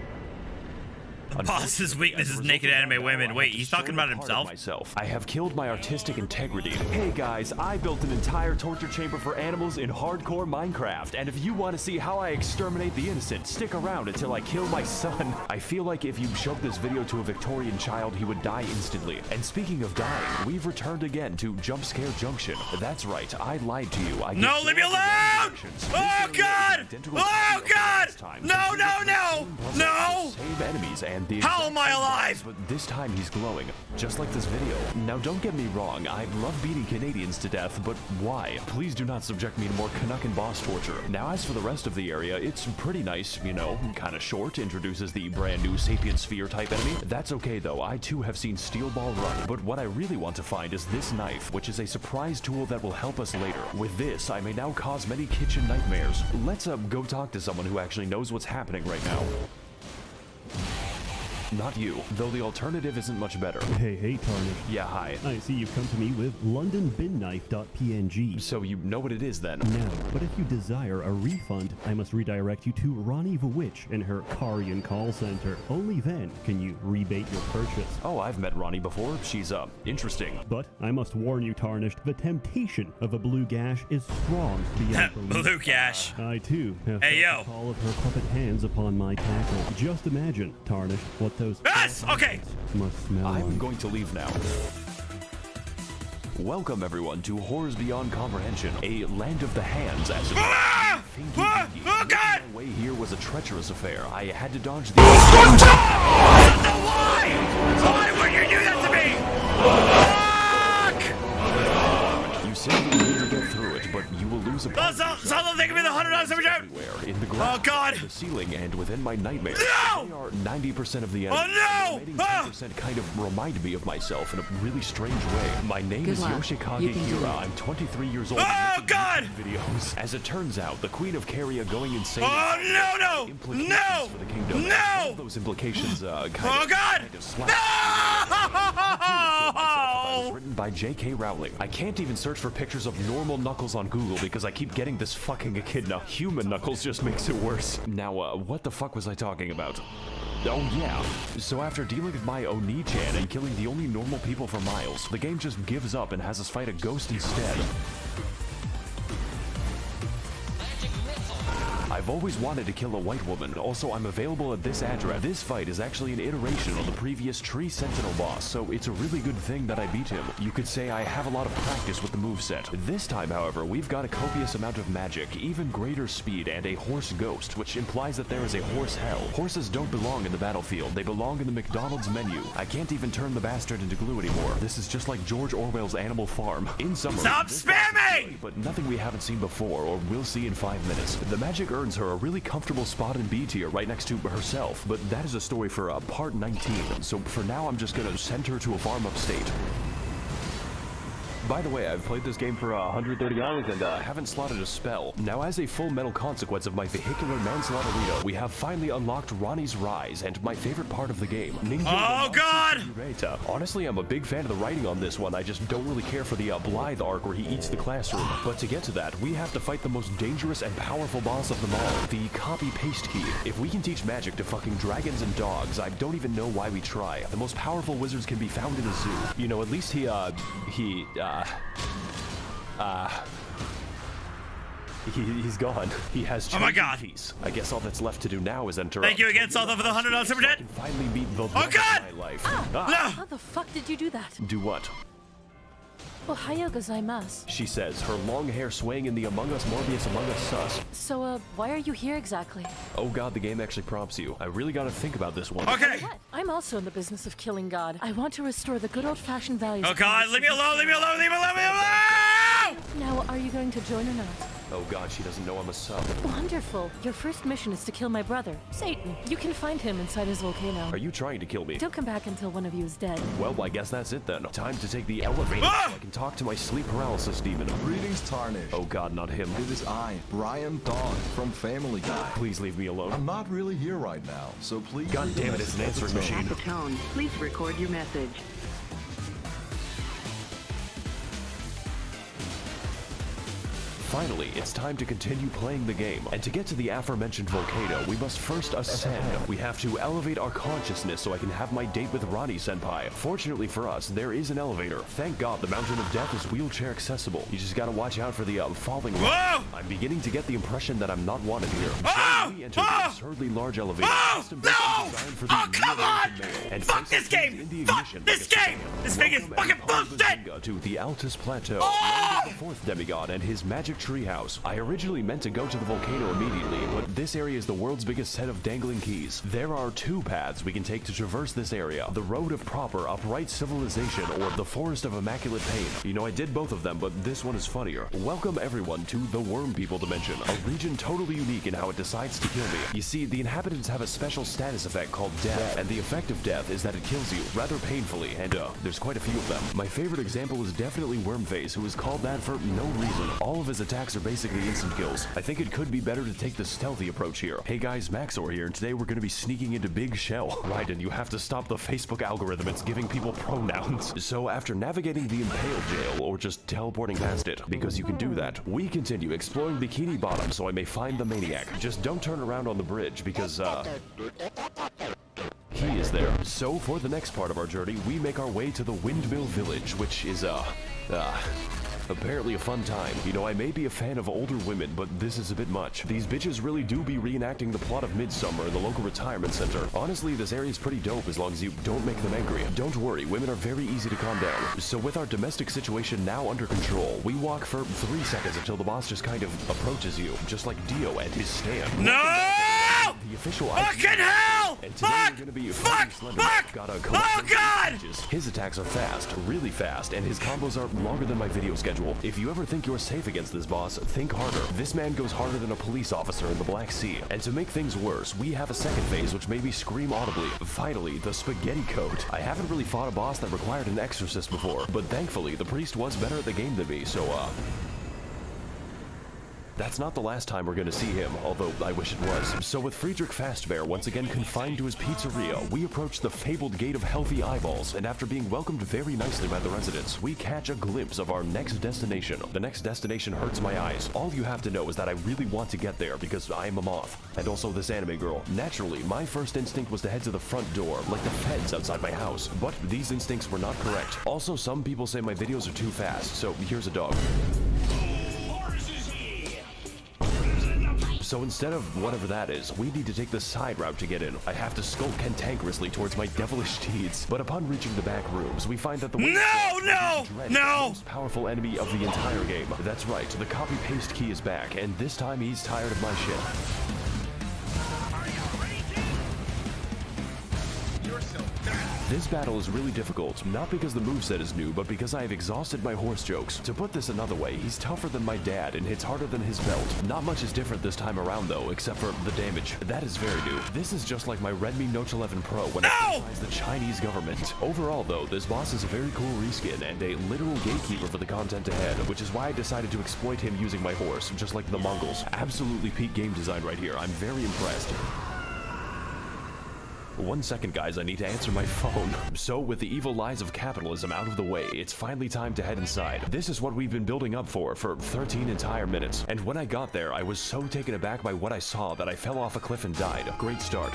Boss's weakness is naked anime women. Wait, he's talking about himself? I have killed my artistic integrity. Hey guys, I built an entire torture chamber for animals in hardcore Minecraft, and if you want to see how I exterminate the innocent, stick around until I kill my son. I feel like if you showed this video to a Victorian child, he would die instantly. And speaking of dying, we've returned again to Jump Scare Junction. That's right, I lied to you. No, leave me alone! Oh god! Oh god! No! Same enemies and the how am I alive? But this time he's glowing, just like this video. Now don't get me wrong, I love beating Canadians to death, but why? Please do not subject me to more Canuck and boss torture. Now as for the rest of the area, it's pretty nice, you know, kinda short, introduces the brand new Sapient Sphere type enemy. That's okay though, I too have seen Steel Ball run, but what I really want to find is this knife, which is a surprise tool that will help us later. With this, I may now cause many kitchen nightmares. Let's go talk to someone who actually knows what's happening right now. Not you, though the alternative isn't much better. Hey, Tarnished. Yeah, hi. I see you've come to me with LondonBinKnife.png. So you know what it is then? No, but if you desire a refund, I must redirect you to Ranni the Witch and her Carian call center. Only then can you rebate your purchase. Oh, I've met Ranni before. She's, interesting. But I must warn you, Tarnished, the temptation of a blue gash is strong beyond belief. Blue gash. I, too, have Hey, felt yo. the call of her puppet hands upon my tackle. Just imagine, Tarnished, what those Yes! Okay! must smell I'm like. going to leave now. Welcome, everyone, to Horrors Beyond Comprehension, a land of the hands, as it Ah! were. Ah! Oh, God! My way here was a treacherous affair. I had to dodge the... Why? Why would you do that to me? You simply need to get through it, but you will lose a... Someone think of me the $100 super chat! Everywhere, in the ground, Oh, God! the ceiling, and within my nightmares. No! They are 90% of the enemy. Oh, no! The remaining 10% kind of remind me of myself in a really strange way. My name is Yoshikage Hira. I'm 23 years old. Oh, God! Videos. As it turns out, the Queen of Caria going insane. Oh, no! Implications No! for the kingdom. No! All those implications, Oh, God! slap. No! Was written by J.K. Rowling. I can't even search for pictures of normal Knuckles on Google because I keep getting this fucking echidna. Human Knuckles just makes it worse. Now, what the fuck was I talking about? Oh yeah. So after dealing with my Oni-chan and killing the only normal people for miles, the game just gives up and has us fight a ghost instead. I've always wanted to kill a white woman. Also, I'm available at this address. This fight is actually an iteration of the previous Tree Sentinel boss, so it's a really good thing that I beat him. You could say I have a lot of practice with the moveset. This time, however, we've got a copious amount of magic, even greater speed, and a horse ghost, which implies that there is a horse hell. Horses don't belong in the battlefield. They belong in the McDonald's menu. I can't even turn the bastard into glue anymore. This is just like George Orwell's Animal Farm. In summary, Stop spamming! But nothing we haven't seen before or will see in 5 minutes. The magic earns her a really comfortable spot in B tier right next to herself, but that is a story for part 19. So for now, I'm just gonna send her to a farm upstate. By the way, I've played this game for 130 hours and haven't slotted a spell. Now, as a full metal consequence of my vehicular manslaughterino, we have finally unlocked Ranni's Rise, and my favorite part of the game, Ninja. Oh, God! Honestly, I'm a big fan of the writing on this one. I just don't really care for the Blythe arc where he eats the classroom. But to get to that, we have to fight the most dangerous and powerful boss of them all, the copy-paste key. If we can teach magic to fucking dragons and dogs, I don't even know why we try. The most powerful wizards can be found in a zoo. You know, at least he's gone. He has. Oh my God! Peace. I guess all that's left to do now is enter. Thank you again, Salta, for the $100 super chat. Finally meet the. Oh God! Of my life. How the fuck did you do that? Do what? Ohayo gozaimasu. She says, her long hair swaying in the Among Us Morbius Among Us sus. So, why are you here exactly? Oh God, the game actually prompts you. I really gotta think about this one. Okay. What? I'm also in the business of killing God. I want to restore the good old-fashioned values. Oh God, leave me alone, leave me alone, leave me alone, leave me alone! Now, are you going to join or not? Oh God, she doesn't know I'm a sub. Wonderful. Your first mission is to kill my brother, Satan. You can find him inside his volcano. Are you trying to kill me? Don't come back until one of you is dead. Well, I guess that's it then. Time to take the elevator so I can talk to my sleep paralysis demon. Greetings, Tarnished. Oh God, not him. It is I, Brian Dawn, from Family Guy. Please leave me alone. I'm not really here right now, so please... God damn it, it's an answering machine. At the tone, please record your message. Finally, it's time to continue playing the game. And to get to the aforementioned volcano, we must first ascend. We have to elevate our consciousness so I can have my date with Ranni-senpai. Fortunately for us, there is an elevator. Thank God the Mountain of Death is wheelchair accessible. You just gotta watch out for the falling rock. I'm beginning to get the impression that I'm not wanted here. So we enter the absurdly large elevator. Come on! And fuck this game! Fuck this game! This thing is fucking bullshit! To the Altus Plateau, the fourth demigod and his magic treehouse. I originally meant to go to the volcano immediately, but this area is the world's biggest set of dangling keys. There are two paths we can take to traverse this area: the road of proper, upright civilization, or the forest of immaculate pain. You know, I did both of them, but this one is funnier. Welcome everyone to the Worm People Dimension, a region totally unique in how it decides to kill me. You see, the inhabitants have a special status effect called death, and the effect of death is that it kills you. rather painfully, and there's quite a few of them. My favorite example is definitely Wormface, who is called that for no reason. All of his attacks are basically instant kills. I think it could be better to take the stealthy approach here. Hey guys, Maxor here, and today we're going to be sneaking into Big Shell. Right, and you have to stop the Facebook algorithm. It's giving people pronouns. So after navigating the Impale Jail, or just teleporting past it, because you can do that, we continue exploring Bikini Bottom so I may find the maniac. Just don't turn around on the bridge, because, he is there. So for the next part of our journey, we make our way to the Windmill Village, which is, apparently a fun time. You know, I may be a fan of older women, but this is a bit much. These bitches really do be reenacting the plot of Midsummer in the local retirement center. Honestly, this area is pretty dope as long as you don't make them angry. Don't worry, women are very easy to calm down. So with our domestic situation now under control, we walk for 3 seconds until the boss just kind of approaches you, just like Dio at his stand. No! The official fucking hell! And today we're gonna be fuck! Got a oh god! His attacks are fast, really fast, and his combos are longer than my video schedule. If you ever think you're safe against this boss, think harder. This man goes harder than a police officer in the Black Sea. And to make things worse, we have a second phase which made me scream audibly. Finally, the spaghetti coat. I haven't really fought a boss that required an exorcist before, but thankfully the priest was better at the game than me, so that's not the last time we're gonna see him, although I wish it was. So with Friedrich Fastbear once again confined to his pizzeria, we approach the fabled Gate of Healthy Eyeballs, and after being welcomed very nicely by the residents, we catch a glimpse of our next destination. The next destination hurts my eyes. All you have to know is that I really want to get there because I am a moth, and also this anime girl. Naturally, my first instinct was to head to the front door, like the feds outside my house, but these instincts were not correct. Also, some people say my videos are too fast, so here's a dog. So instead of whatever that is, we need to take the side route to get in. I have to skulk cantankerously towards my devilish deeds. But upon reaching the back rooms, we find that the most powerful enemy of the entire game. That's right, the copy-paste key is back, and this time he's tired of my shit. This battle is really difficult, not because the moveset is new, but because I have exhausted my horse jokes. To put this another way, he's tougher than my dad and hits harder than his belt. Not much is different this time around though, except for the damage. That is very new. This is just like my Redmi Note 11 Pro when I criticized the Chinese government. Overall though, this boss is a very cool reskin and a literal gatekeeper for the content ahead, which is why I decided to exploit him using my horse, just like the Mongols. Absolutely peak game design right here. I'm very impressed. 1 second, guys, I need to answer my phone. So, with the evil lies of capitalism out of the way, it's finally time to head inside. This is what we've been building up for 13 entire minutes. And when I got there, I was so taken aback by what I saw that I fell off a cliff and died. Great start.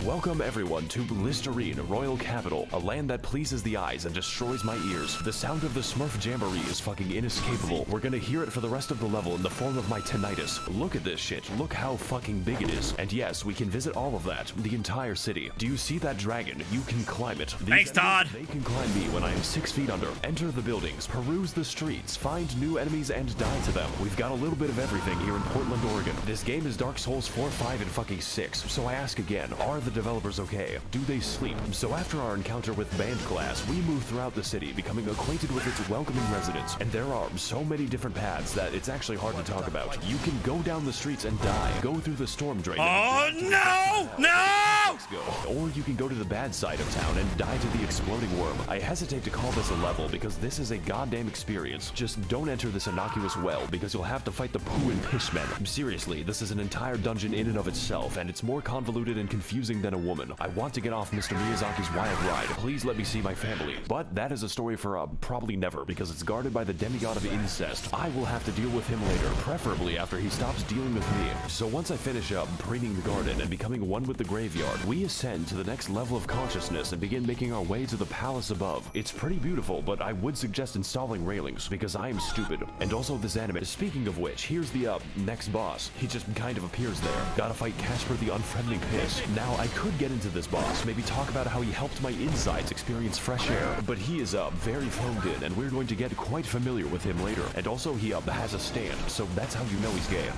Welcome everyone to Listerine, Royal Capital, a land that pleases the eyes and destroys my ears. The sound of the Smurf Jamboree is fucking inescapable. We're gonna hear it for the rest of the level in the form of my tinnitus. Look at this shit, look how fucking big it is. And yes, we can visit all of that, the entire city. Do you see that dragon? You can climb it. Thanks, Todd! They can climb me when I am 6 feet under. Enter the buildings, peruse the streets, find new enemies and die to them. We've got a little bit of everything here in Portland, Oregon. This game is Dark Souls 4, 5, and fucking 6, so I ask again, are the developers okay? Do they sleep? So after our encounter with Band Class, we move throughout the city, becoming acquainted with its welcoming residents. And there are so many different paths that it's actually hard to talk about. You can go down the streets and die, go through the storm drain. Oh no! No! Or you can go to the bad side of town and die to the exploding worm. I hesitate to call this a level because this is a goddamn experience. Just don't enter this innocuous well because you'll have to fight the poo and piss men. Seriously, this is an entire dungeon in and of itself, and it's more convoluted and confusing than a woman. I want to get off Mr. Miyazaki's wild ride. Please let me see my family. But that is a story for probably never, because it's guarded by the demigod of incest. I will have to deal with him later, preferably after he stops dealing with me. So once I finish up preening the garden and becoming one with the graveyard, we ascend to the next level of consciousness and begin making our way to the palace above. It's pretty beautiful, but I would suggest installing railings, because I am stupid. And also this anime. Speaking of which, here's the next boss. He just kind of appears there. Gotta fight Casper the Unfriendly Piss. Now, I could get into this boss, maybe talk about how he helped my insides experience fresh air, but he is very phoned in, and we're going to get quite familiar with him later. And also he has a stand, so that's how you know he's gay.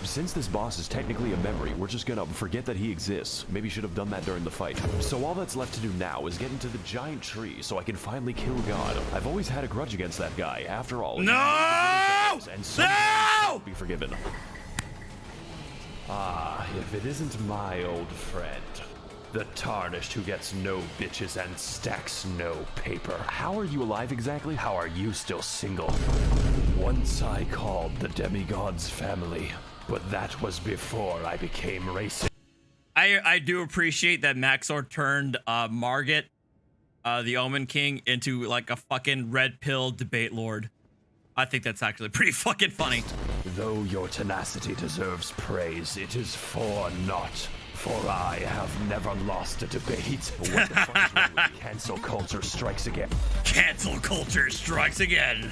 Since this boss is technically a memory, we're just gonna forget that he exists. Maybe should have done that during the fight. So all that's left to do now is get into the giant tree so I can finally kill God. I've always had a grudge against that guy. After all, no! And so no! Be forgiven. if it isn't my old friend, the tarnished who gets no bitches and stacks no paper. How are you alive exactly? How are you still single? Once I called the demigods family, but that was before I became racist. I do appreciate that Maxor turned Margit, the Omen King, into like a fucking red pill debate lord. I think that's actually pretty fucking funny. Though your tenacity deserves praise, it is for naught. For I have never lost a debate. What the fuck is wrong with you? Cancel culture strikes again. Cancel culture strikes again.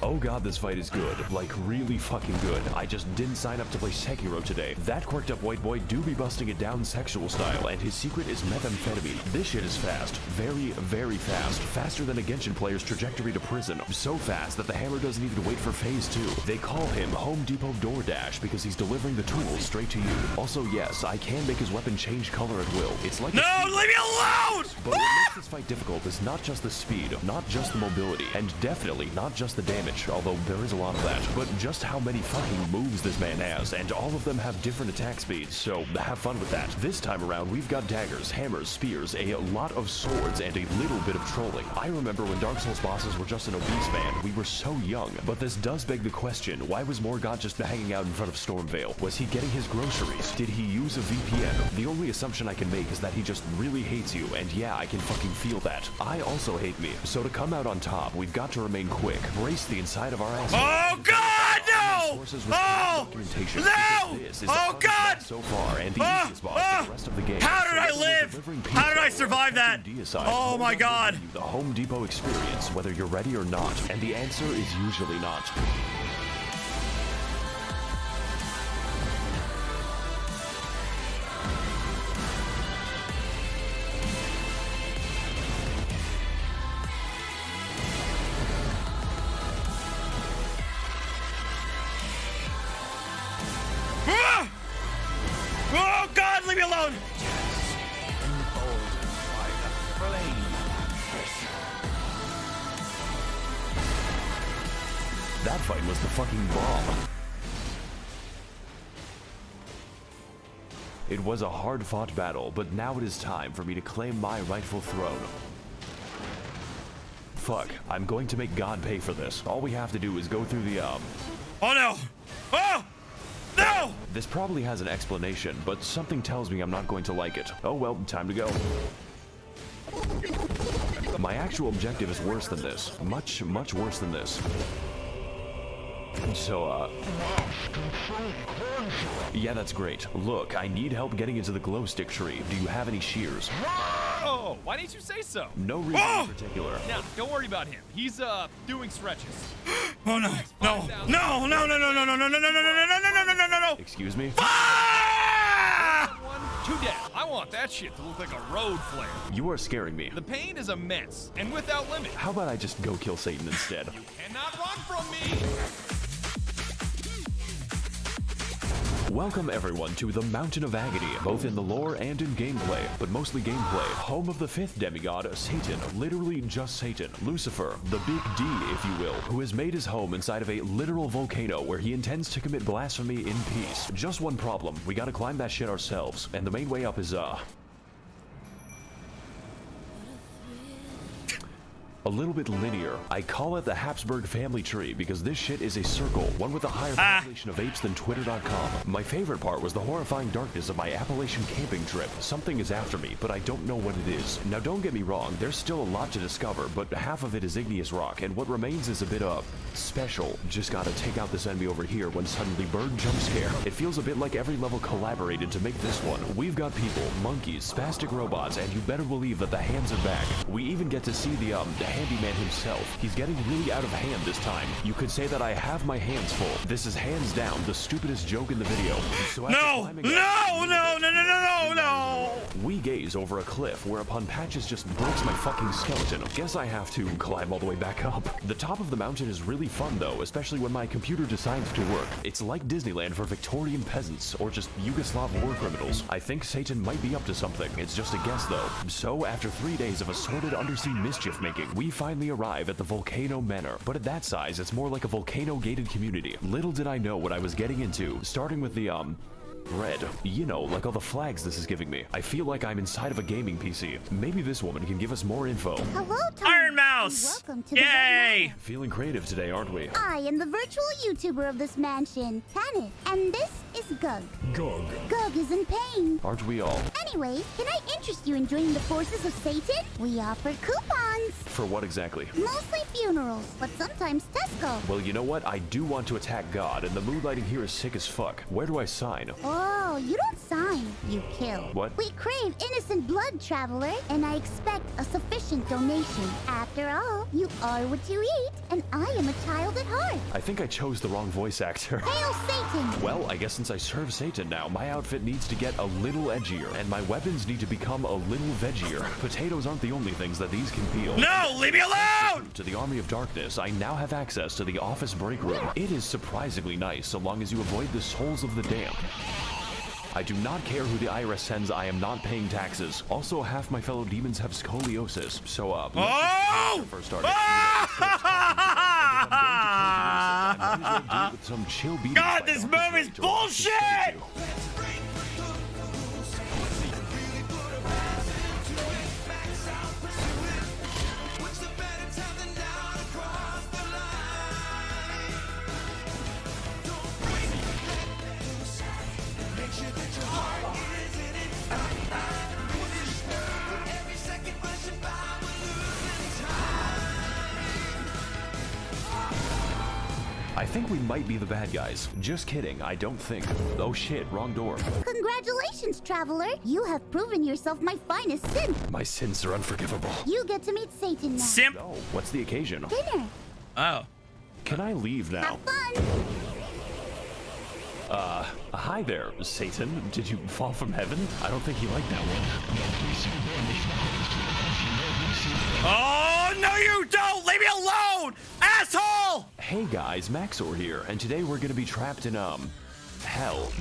Oh god, this fight is good. Like, really fucking good. I just didn't sign up to play Sekiro today. That quirked up white boy do be busting it down sexual style, and his secret is methamphetamine. This shit is fast. Very, very fast. Faster than a Genshin player's trajectory to prison. So fast that the hammer doesn't even wait for phase 2. They call him Home Depot DoorDash because he's delivering the tools straight to you. Also, yes, I can make his weapon change color at will. It's like— No, leave me alone! But what makes this fight difficult is not just the speed, not just the mobility, and definitely not just the damage, although there is a lot of that, but just how many fucking moves this man has, and all of them have different attack speeds, so have fun with that. This time around, we've got daggers, hammers, spears, a lot of swords, and a little bit of trolling. I remember when Dark Souls bosses were just an obese man, we were so young, but this does beg the question, why was Morgott just hanging out in front of Stormveil? Was he getting his groceries? Did he use a VPN? The only assumption I can make is that he just really hates you, and yeah, I can fucking feel that. I also hate me, so to come out on top, we've got to remain quick, brace the inside of our ass. Oh god, no! Oh no! Oh god! So far, and the easiest boss for the rest of the game. How did I live? How did I survive that? Oh my god! The Home Depot experience, whether you're ready or not, and the answer is usually not. Oh god, leave me alone! That fight was the fucking bomb. It was a hard-fought battle, but now it is time for me to claim my rightful throne. Fuck, I'm going to make God pay for this. All we have to do is go through the, Oh no! Oh! No! This probably has an explanation, but something tells me I'm not going to like it. Oh well, time to go. My actual objective is worse than this. Much, much worse than this. So, yeah, that's great. Look, I need help getting into the glow stick tree. Do you have any shears? Oh, why didn't you say so? No reason in particular. Now, don't worry about him. He's, doing stretches. Oh no. No. No, no, no, no, no, no, no, no, no, no, no, no, no, no, no, no, no. Excuse me? Too dead. I want that shit to look like a road flare. You are scaring me. The pain is immense, and without limit. How about I just go kill Satan instead? You cannot run from me! Welcome everyone to the Mountain of Agony, both in the lore and in gameplay, but mostly gameplay. Home of the 5th demigod, Satan, literally just Satan, Lucifer, the big D, if you will, who has made his home inside of a literal volcano where he intends to commit blasphemy in peace. Just one problem, we gotta climb that shit ourselves, and the main way up is, a little bit linear. I call it the Habsburg family tree because this shit is a circle, one with a higher population of apes than Twitter.com. My favorite part was the horrifying darkness of my Appalachian camping trip. Something is after me, but I don't know what it is. Now don't get me wrong, there's still a lot to discover, but half of it is igneous rock, and what remains is a bit of special. Just gotta take out this enemy over here when suddenly bird jump scare. It feels a bit like every level collaborated to make this one. We've got people, monkeys, spastic robots, and you better believe that the hands are back. We even get to see the handyman himself. He's getting really out of hand this time. You could say that I have my hands full. This is hands down the stupidest joke in the video. So No! We gaze over a cliff, whereupon Patches just breaks my fucking skeleton. Guess I have to climb all the way back up. The top of the mountain is really fun though, especially when my computer decides to work. It's like Disneyland for Victorian peasants, or just Yugoslav war criminals. I think Satan might be up to something. It's just a guess though. So after 3 days of assorted undersea mischief making, we finally arrive at the Volcano Manor, but at that size, it's more like a volcano-gated community. Little did I know what I was getting into, starting with the, Red. You know, like all the flags this is giving me. I feel like I'm inside of a gaming PC. Maybe this woman can give us more info. Hello, Tom. Iron Mouse! Welcome to Yay! Feeling creative today, aren't we? I am the virtual YouTuber of this mansion, Tanit, and this is Gug. Gug. Gug is in pain. Aren't we all? Anyways, can I interest you in joining the forces of Satan? We offer coupons. For what exactly? Mostly funerals, but sometimes Tesco. Well, you know what? I do want to attack God, and the mood lighting here is sick as fuck. Where do I sign? Oh, you don't sign, you kill. What? We crave innocent blood, traveler, and I expect a sufficient donation. After all, you are what you eat, and I am a child at heart. I think I chose the wrong voice actor. Hail Satan! Well, I guess since I serve Satan now, my outfit needs to get a little edgier, and my weapons need to become a little veggier. Potatoes aren't the only things that these can peel. No, leave me alone! To the Army of Darkness, I now have access to the office break room. It is surprisingly nice, so long as you avoid the souls of the damned. I do not care who the IRS sends, I am not paying taxes. Also, half my fellow demons have scoliosis, so, Oh! first started. Some chill beat. God, this movie's bullshit! I think we might be the bad guys. Just kidding, I don't think. Oh shit, wrong door. Congratulations, traveler. You have proven yourself my finest simp. My sins are unforgivable. You get to meet Satan now. Simp? Oh, what's the occasion? Dinner. Oh. Can I leave now? Have fun. Hi there, Satan. Did you fall from heaven? I don't think you liked that one. Oh, no you don't! Leave me alone! Asshole! Hey guys, Maxor here, and today we're gonna be trapped in, hell.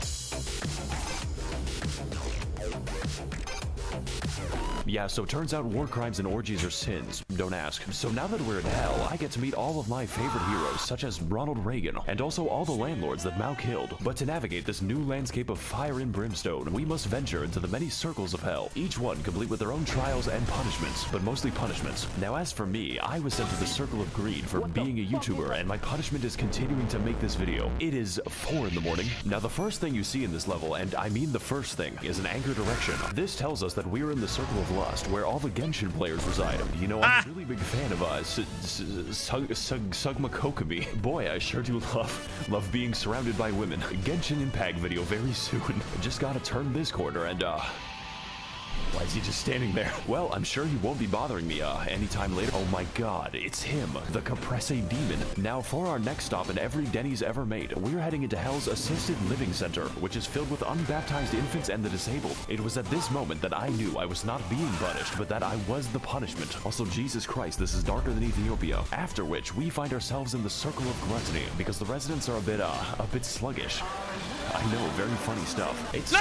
Yeah, so turns out war crimes and orgies are sins. Don't ask. So now that we're in hell, I get to meet all of my favorite heroes, such as Ronald Reagan, and also all the landlords that Mao killed. But to navigate this new landscape of fire and brimstone, we must venture into the many circles of hell, each one complete with their own trials and punishments, but mostly punishments. Now as for me, I was sent to the Circle of Greed for being a YouTuber, and my punishment is continuing to make this video. It is 4 in the morning. Now the first thing you see in this level, and I mean the first thing, is an anchor direction. This tells us that we're in the Circle of Lust, where all the Genshin players reside. You know, I'm a really big fan of Sugma Kokomi. Boy, I sure do love being surrounded by women. Genshin Impact video very soon. Just gotta turn this corner and why is he just standing there? Well, I'm sure he won't be bothering me anytime later. Oh my god, it's him, the Caprese Demon. Now for our next stop in every Denny's ever made, we're heading into Hell's Assisted Living Center, which is filled with unbaptized infants and the disabled. It was at this moment that I knew I was not being punished, but that I was the punishment. Also, Jesus Christ, this is darker than Ethiopia. After which, we find ourselves in the Circle of Gluttony, because the residents are a bit sluggish. I know, very funny stuff. It's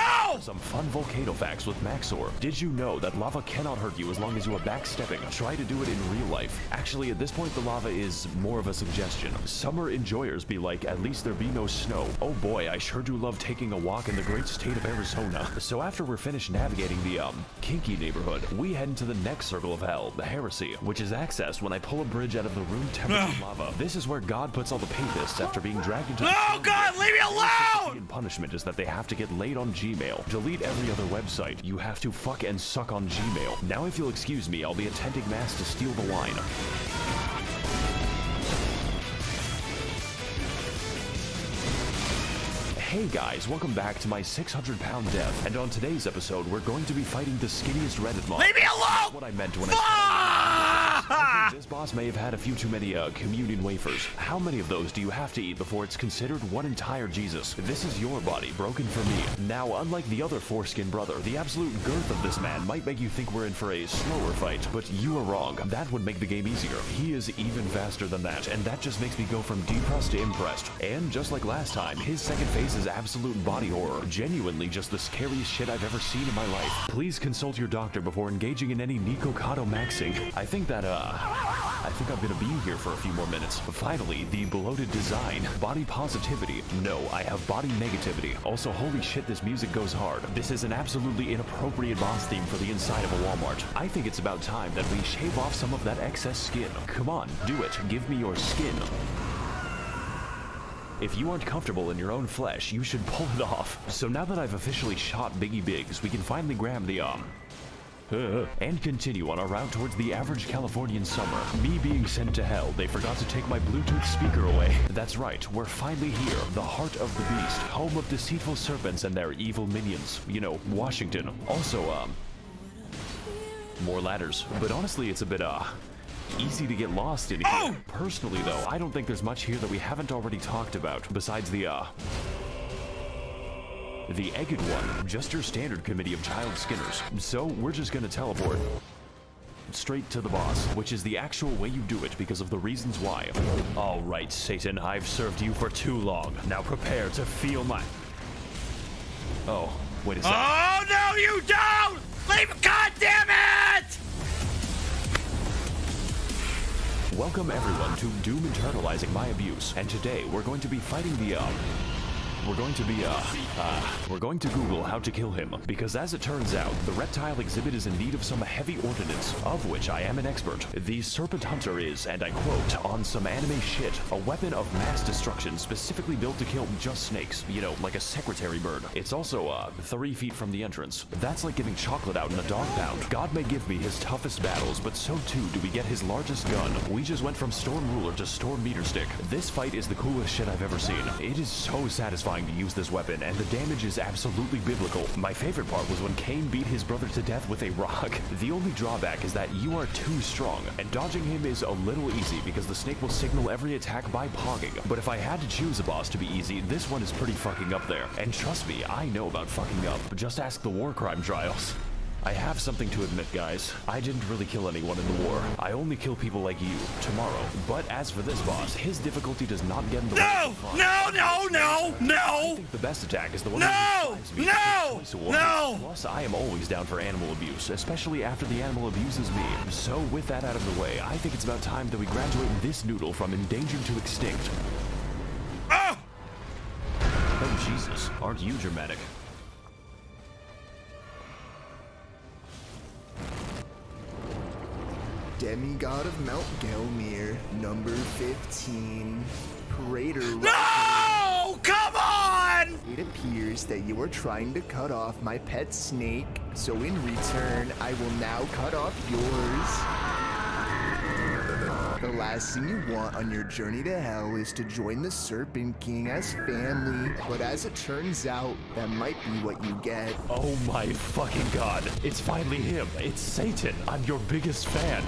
some fun volcano facts with Maxor. Did you know that lava cannot hurt you as long as you are backstepping? Try to do it in real life. Actually, at this point, the lava is more of a suggestion. Summer enjoyers be like, at least there be no snow. Oh boy, I sure do love taking a walk in the great state of Arizona. So after we're finished navigating the, kinky neighborhood, we head into the next circle of hell, the Heresy, which is accessed when I pull a bridge out of the room temperature lava. This is where God puts all the papists after being dragged into Oh God, leave me alone! Punishment is that they have to get laid on Gmail. Delete every other website. You have to fuck and suck on Gmail. Now if you'll excuse me, I'll be attending mass to steal the wine. Hey guys, welcome back to my 600-pound death. And on today's episode, we're going to be fighting the skinniest Reddit mob. Leave me alone! That's what I meant when I think this boss may have had a few too many communion wafers. How many of those do you have to eat before it's considered one entire Jesus? This is your body, broken for me. Now, unlike the other foreskin brother, the absolute girth of this man might make you think we're in for a slower fight, but you are wrong. That would make the game easier. He is even faster than that, and that just makes me go from depressed to impressed. And just like last time, his second phase is is absolute body horror. Genuinely just the scariest shit I've ever seen in my life. Please consult your doctor before engaging in any Nikocado maxing. I think I'm gonna be here for a few more minutes. Finally, the bloated design. Body positivity. No, I have body negativity. Also, holy shit, this music goes hard. This is an absolutely inappropriate boss theme for the inside of a Walmart. I think it's about time that we shave off some of that excess skin. Come on, do it. Give me your skin. If you aren't comfortable in your own flesh, you should pull it off. So now that I've officially shot Biggie Biggs, we can finally grab the and continue on our route towards the average Californian summer. Me being sent to hell, they forgot to take my Bluetooth speaker away. That's right, we're finally here, the heart of the beast, home of deceitful serpents and their evil minions. You know, Washington. Also, more ladders. But honestly, it's a bit, easy to get lost in here. Personally, though, I don't think there's much here that we haven't already talked about, besides the Egged One, just your standard committee of child skinners. So we're just gonna teleport straight to the boss, which is the actual way you do it because of the reasons why. All right, Satan, I've served you for too long. Now prepare to feel my... Oh, wait a second. Oh, no, you don't! Leave... God damn it! Welcome everyone to Doom Internalizing My Abuse, and today we're going to be fighting the, we're going to Google how to kill him, because as it turns out, the reptile exhibit is in need of some heavy ordnance, of which I am an expert. The Serpent Hunter is, and I quote, on some anime shit, a weapon of mass destruction specifically built to kill just snakes, you know, like a secretary bird. It's also, 3 feet from the entrance. That's like giving chocolate out in a dog pound. God may give me his toughest battles, but so too do we get his largest gun. We just went from Storm Ruler to Storm Meter Stick. This fight is the coolest shit I've ever seen. It is so satisfying to use this weapon, and the damage is absolutely biblical. My favorite part was when Cain beat his brother to death with a rock. The only drawback is that you are too strong, and dodging him is a little easy because the snake will signal every attack by pogging. But if I had to choose a boss to be easy, this one is pretty fucking up there. And trust me, I know about fucking up. Just ask the war crime trials. I have something to admit, guys. I didn't really kill anyone in the war. I only kill people like you, tomorrow. But as for this boss, his difficulty does not get in the way of the fun. No! I think the best attack is the one No! Plus, I am always down for animal abuse, especially after the animal abuses me. So with that out of the way, I think it's about time that we graduate this noodle from endangered to extinct. Oh, Jesus. Aren't you dramatic? Demigod of Mount Gelmir, number 15, Praetor. No! Come on! It appears that you are trying to cut off my pet snake, so in return, I will now cut off yours. The last thing you want on your journey to hell is to join the Serpent King as family, but as it turns out, that might be what you get. Oh my fucking god. It's finally him. It's Satan. I'm your biggest fan.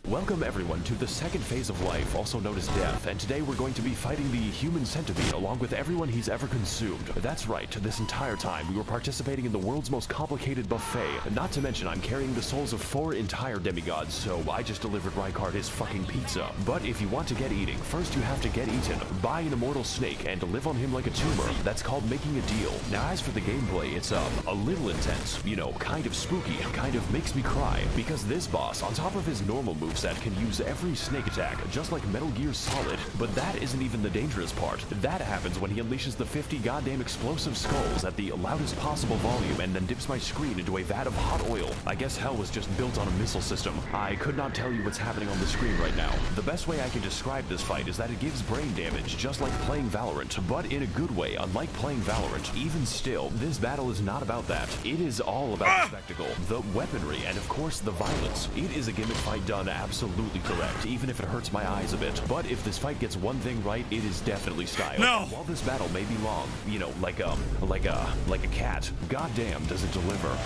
Welcome everyone to the second phase of life, also known as death, and today we're going to be fighting the human centipede along with everyone he's ever consumed. That's right, this entire time we were participating in the world's most complicated buffet. Not to mention I'm carrying the souls of 4 entire demigods, so I just delivered Rykard his fucking pizza. But if you want to get eating, first you have to get eaten. Buy an immortal snake and live on him like a tumor. That's called making a deal. Now as for the gameplay, it's a little intense, you know, kind of spooky, kind of makes me cry, because this boss, on top of his normal moveset, can use every snake attack, just like Metal Gear Solid. But that isn't even the dangerous part. That happens when he unleashes the 50 goddamn explosive skulls at the loudest possible volume and then dips my screen into a vat of hot oil. I guess hell was just built on a missile system. I could not tell you what's happening on the screen right now. The best way I can describe this fight is that it gives brain damage, just like playing Valorant, but in a good way, unlike playing Valorant. Even still, this battle is not about that. It is all about the spectacle, the weaponry, and of course the violence. It is a gimmick fight done absolutely correct, even if it hurts my eyes a bit. But if this fight gets one thing right, it is definitely style. No! While this battle may be long, you know, like a cat, goddamn does it deliver.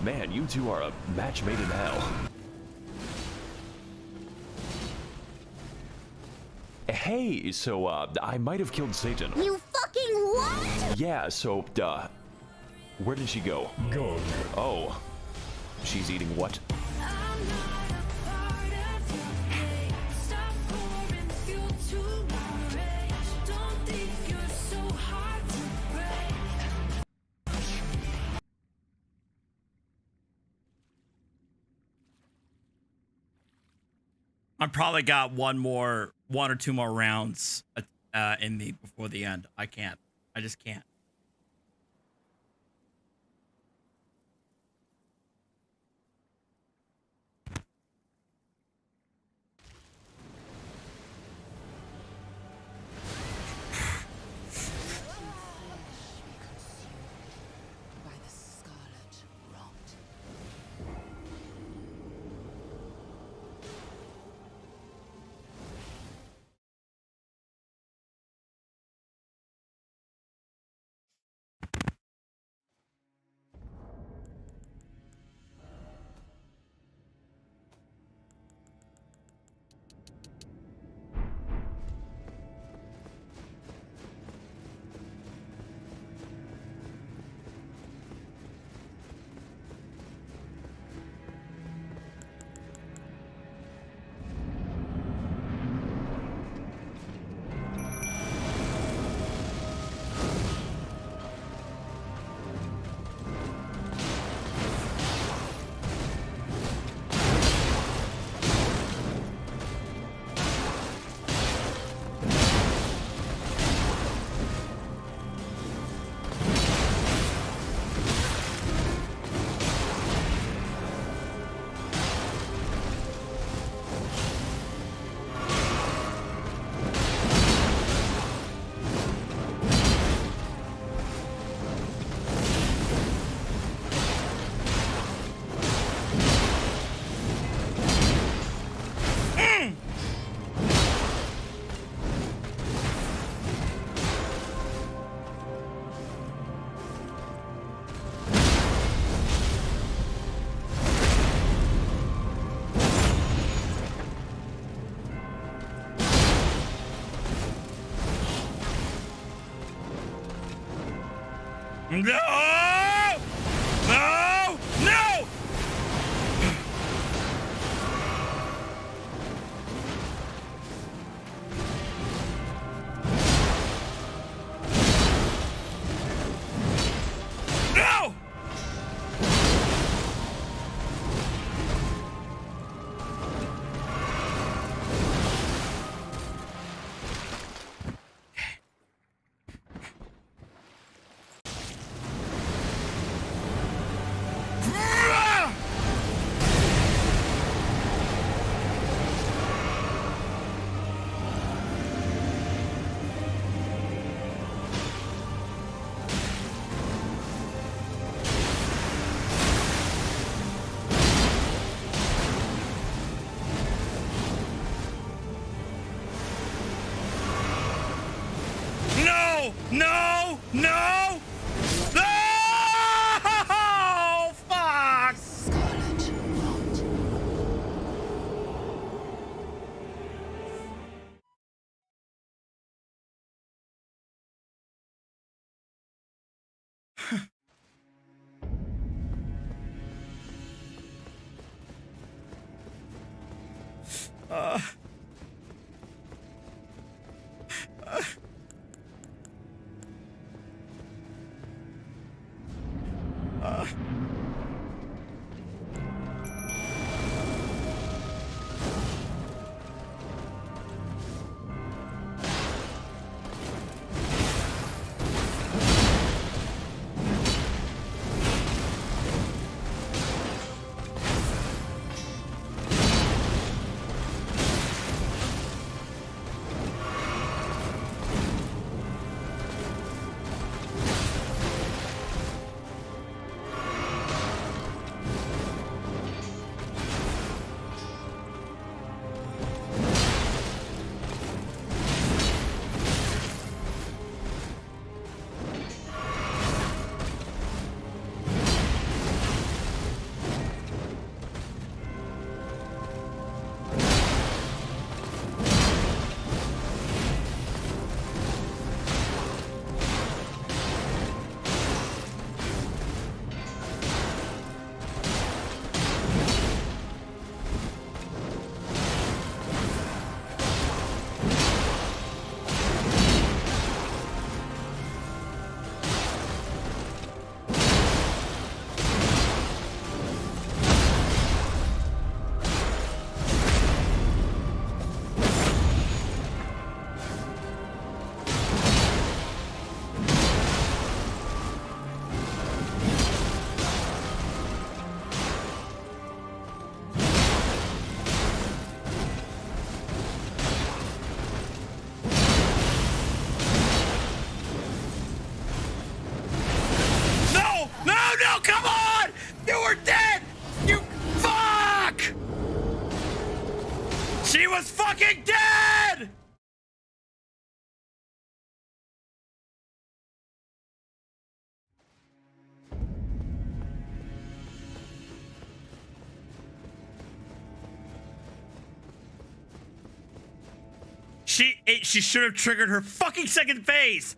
Man, you two are a match made in hell. Hey, so, I might have killed Satan. You fucking what? Yeah, so, where did she go? Go. Oh. She's eating what? I probably got one or two more rounds in me before the end. I can't. I just can't. No! No! No! No! No! No! No! Fuck! was fucking dead! She should have triggered her fucking second phase.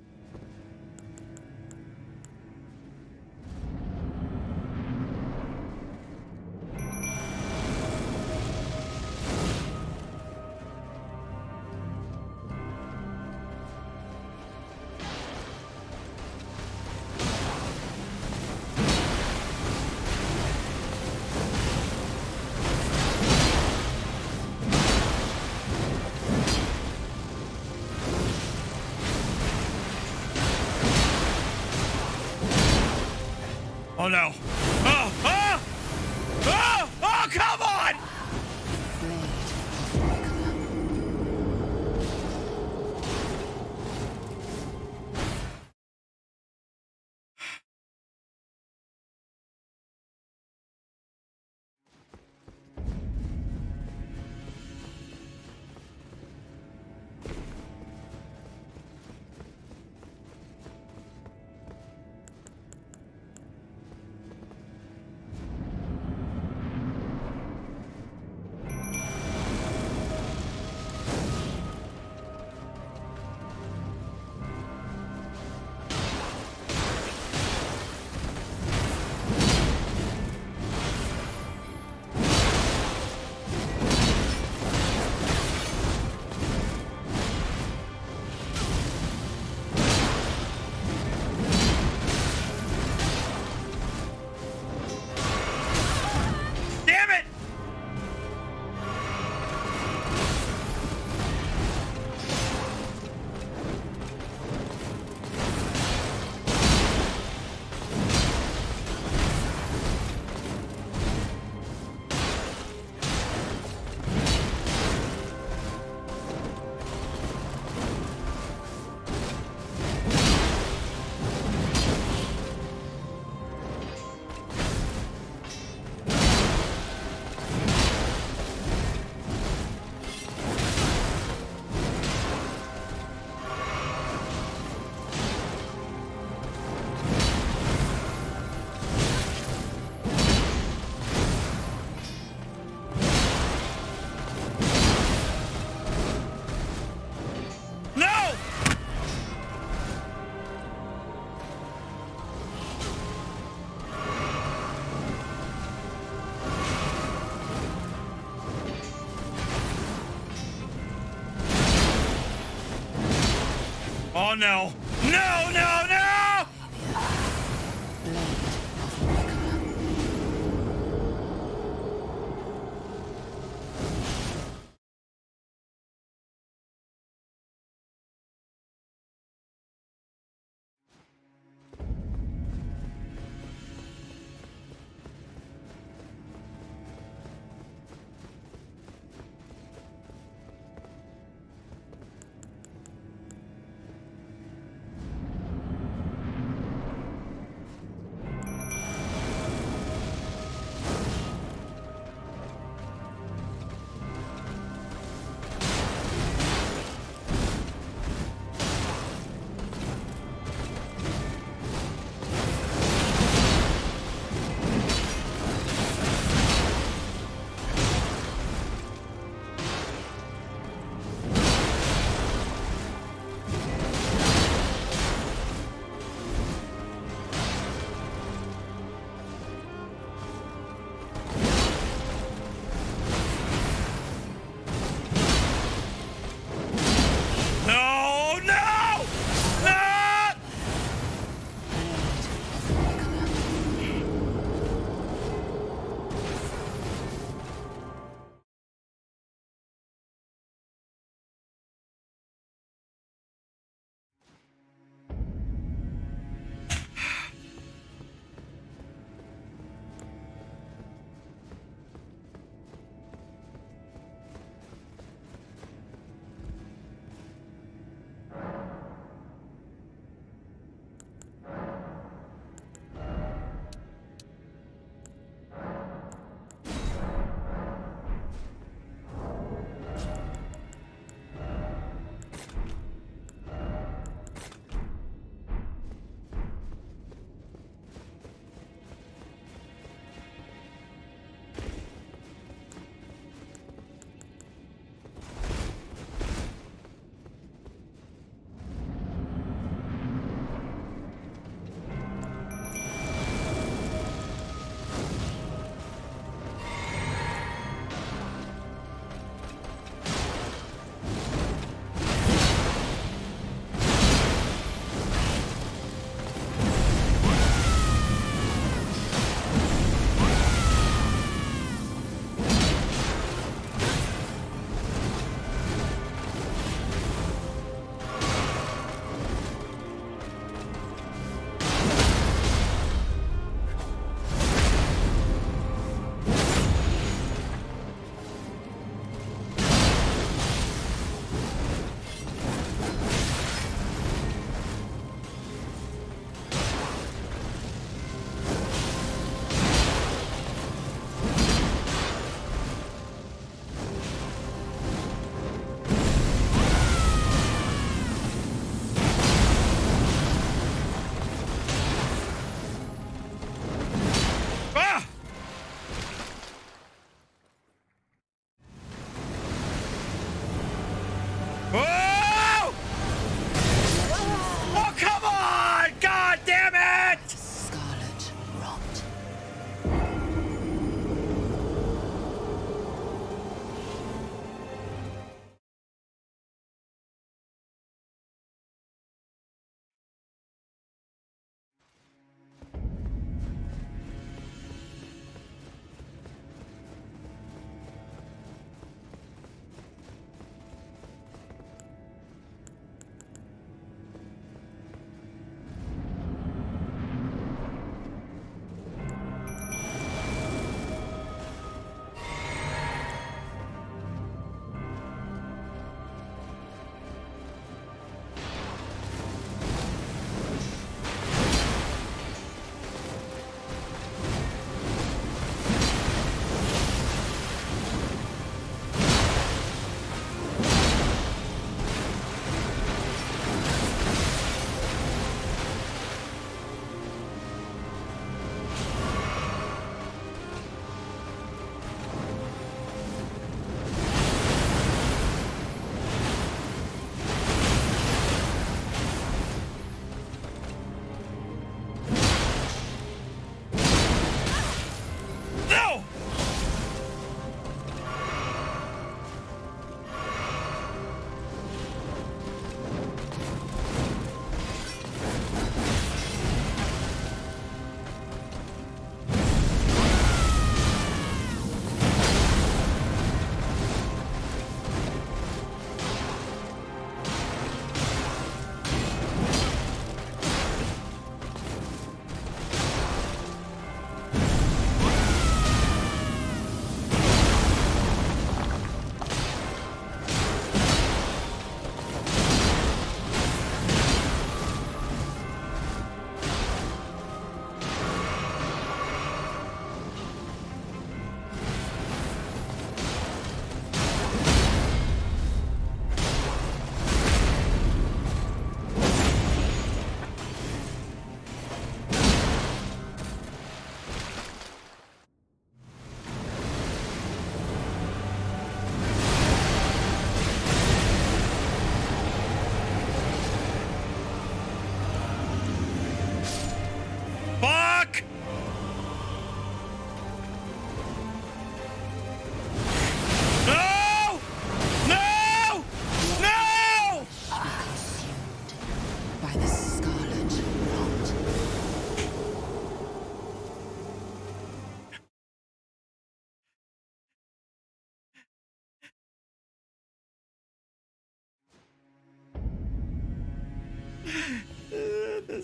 Oh no. Oh, oh! Oh! Oh, come on! Oh no! No! No! No!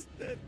just did.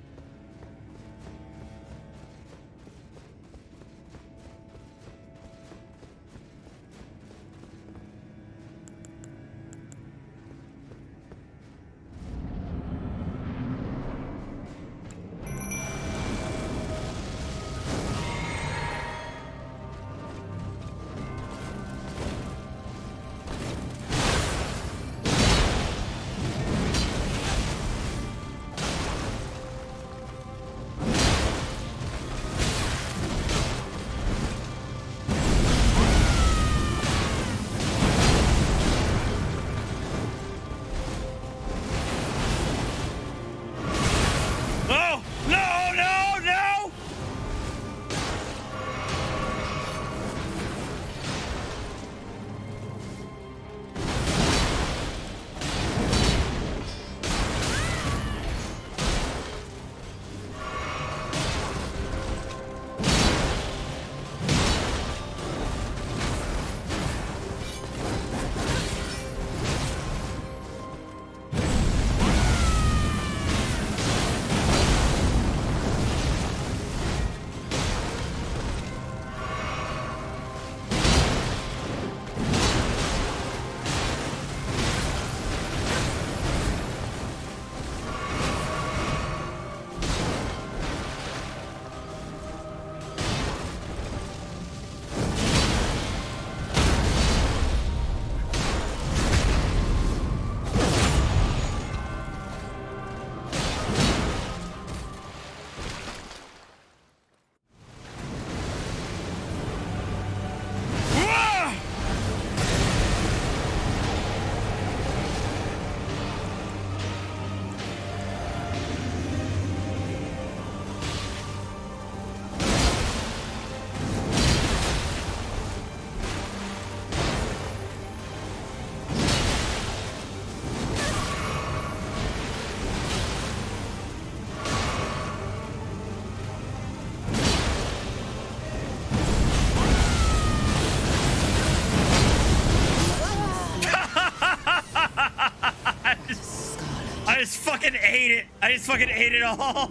I just fucking ate it. I just fucking ate it all.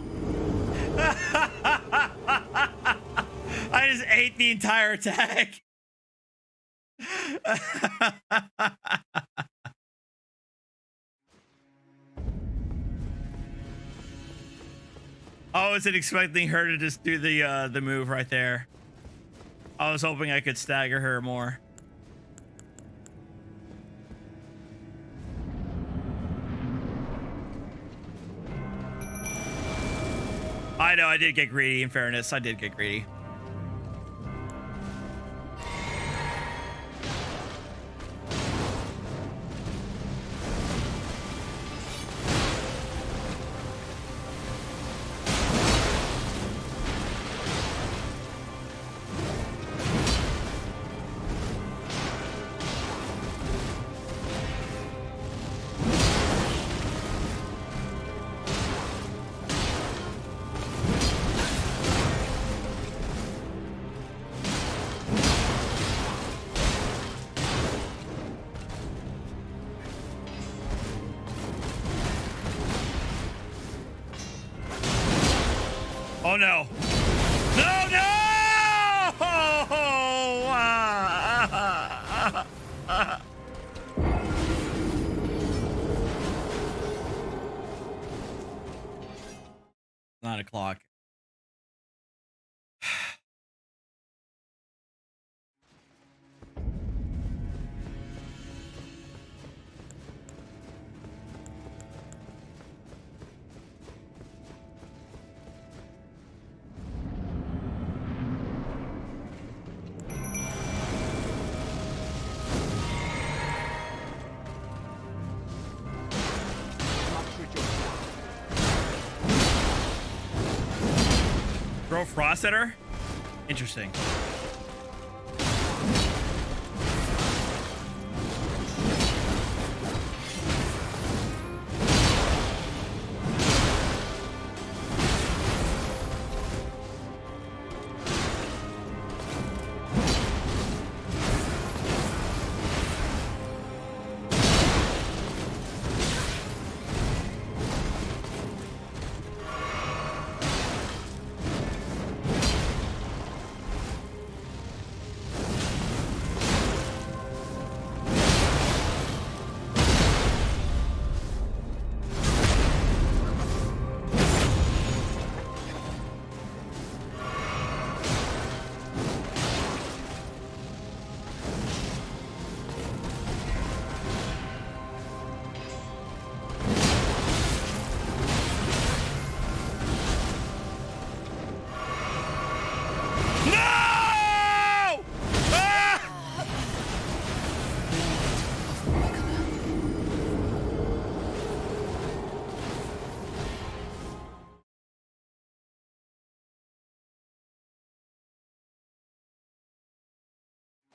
I just ate the entire attack. I wasn't expecting her to just do the move right there. I was hoping I could stagger her more. I know, I did get greedy, in fairness. I did get greedy. Oh no. No, no! 9 o'clock. Throw frost at her? Interesting.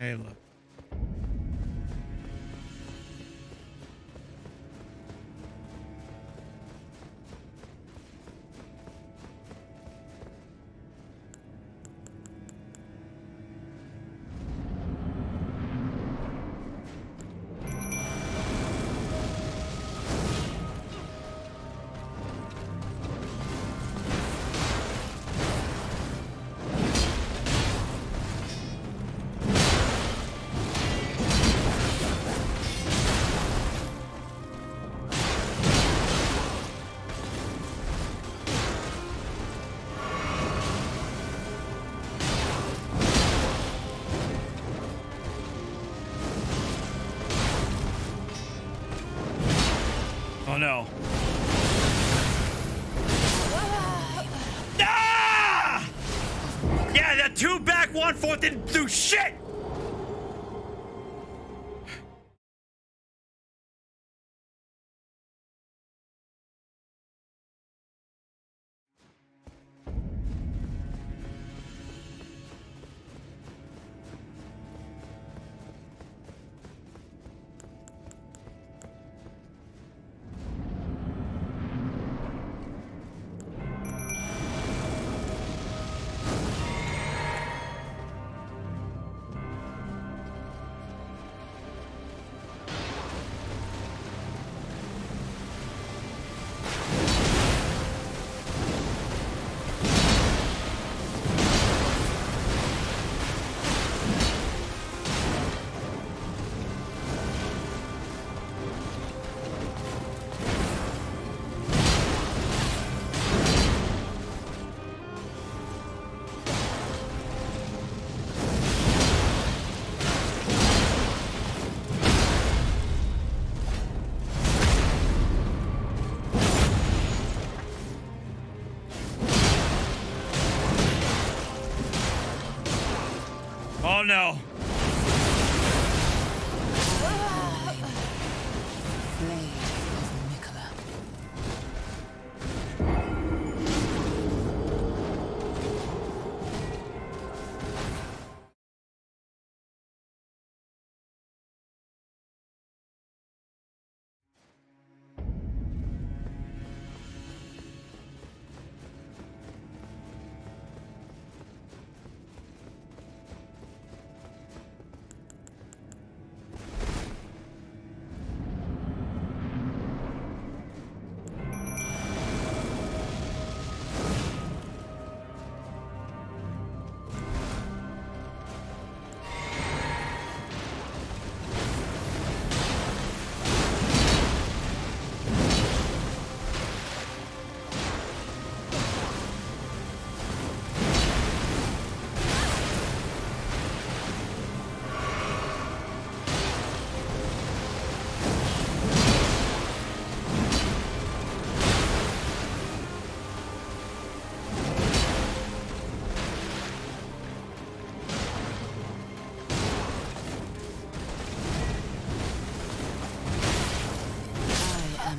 Hey, look. Oh no. Ah! Yeah, the 2 back, 1 forth didn't do shit! Oh no.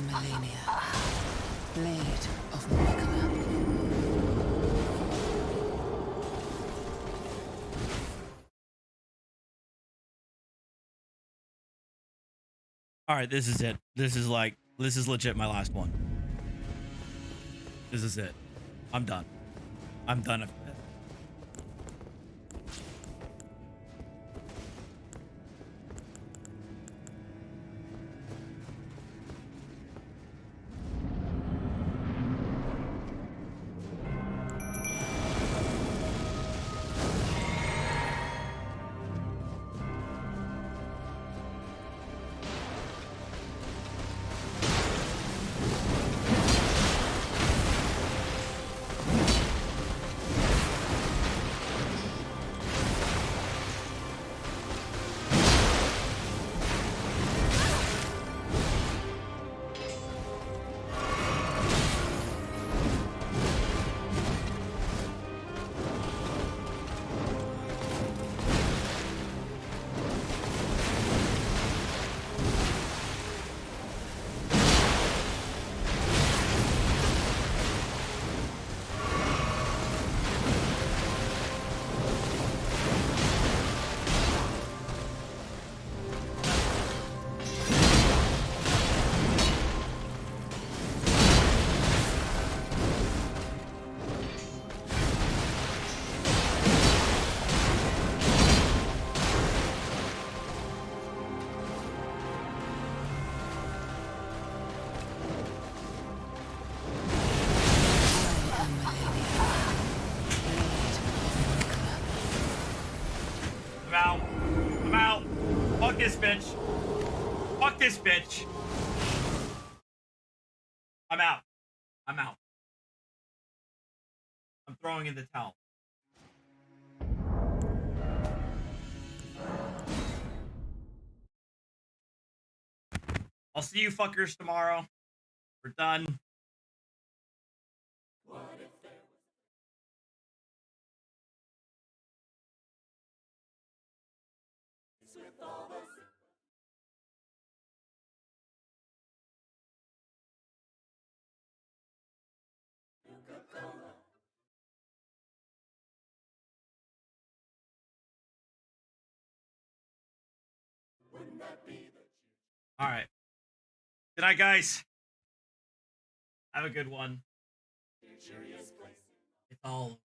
Malenia, blade of Rykard. All right, this is it. This is legit my last one. This is it. I'm done. I'm done. bitch. Fuck this bitch. I'm out. I'm out. I'm throwing in the towel. I'll see you fuckers tomorrow. We're done. All right. Good night, guys. Have a good one. It's all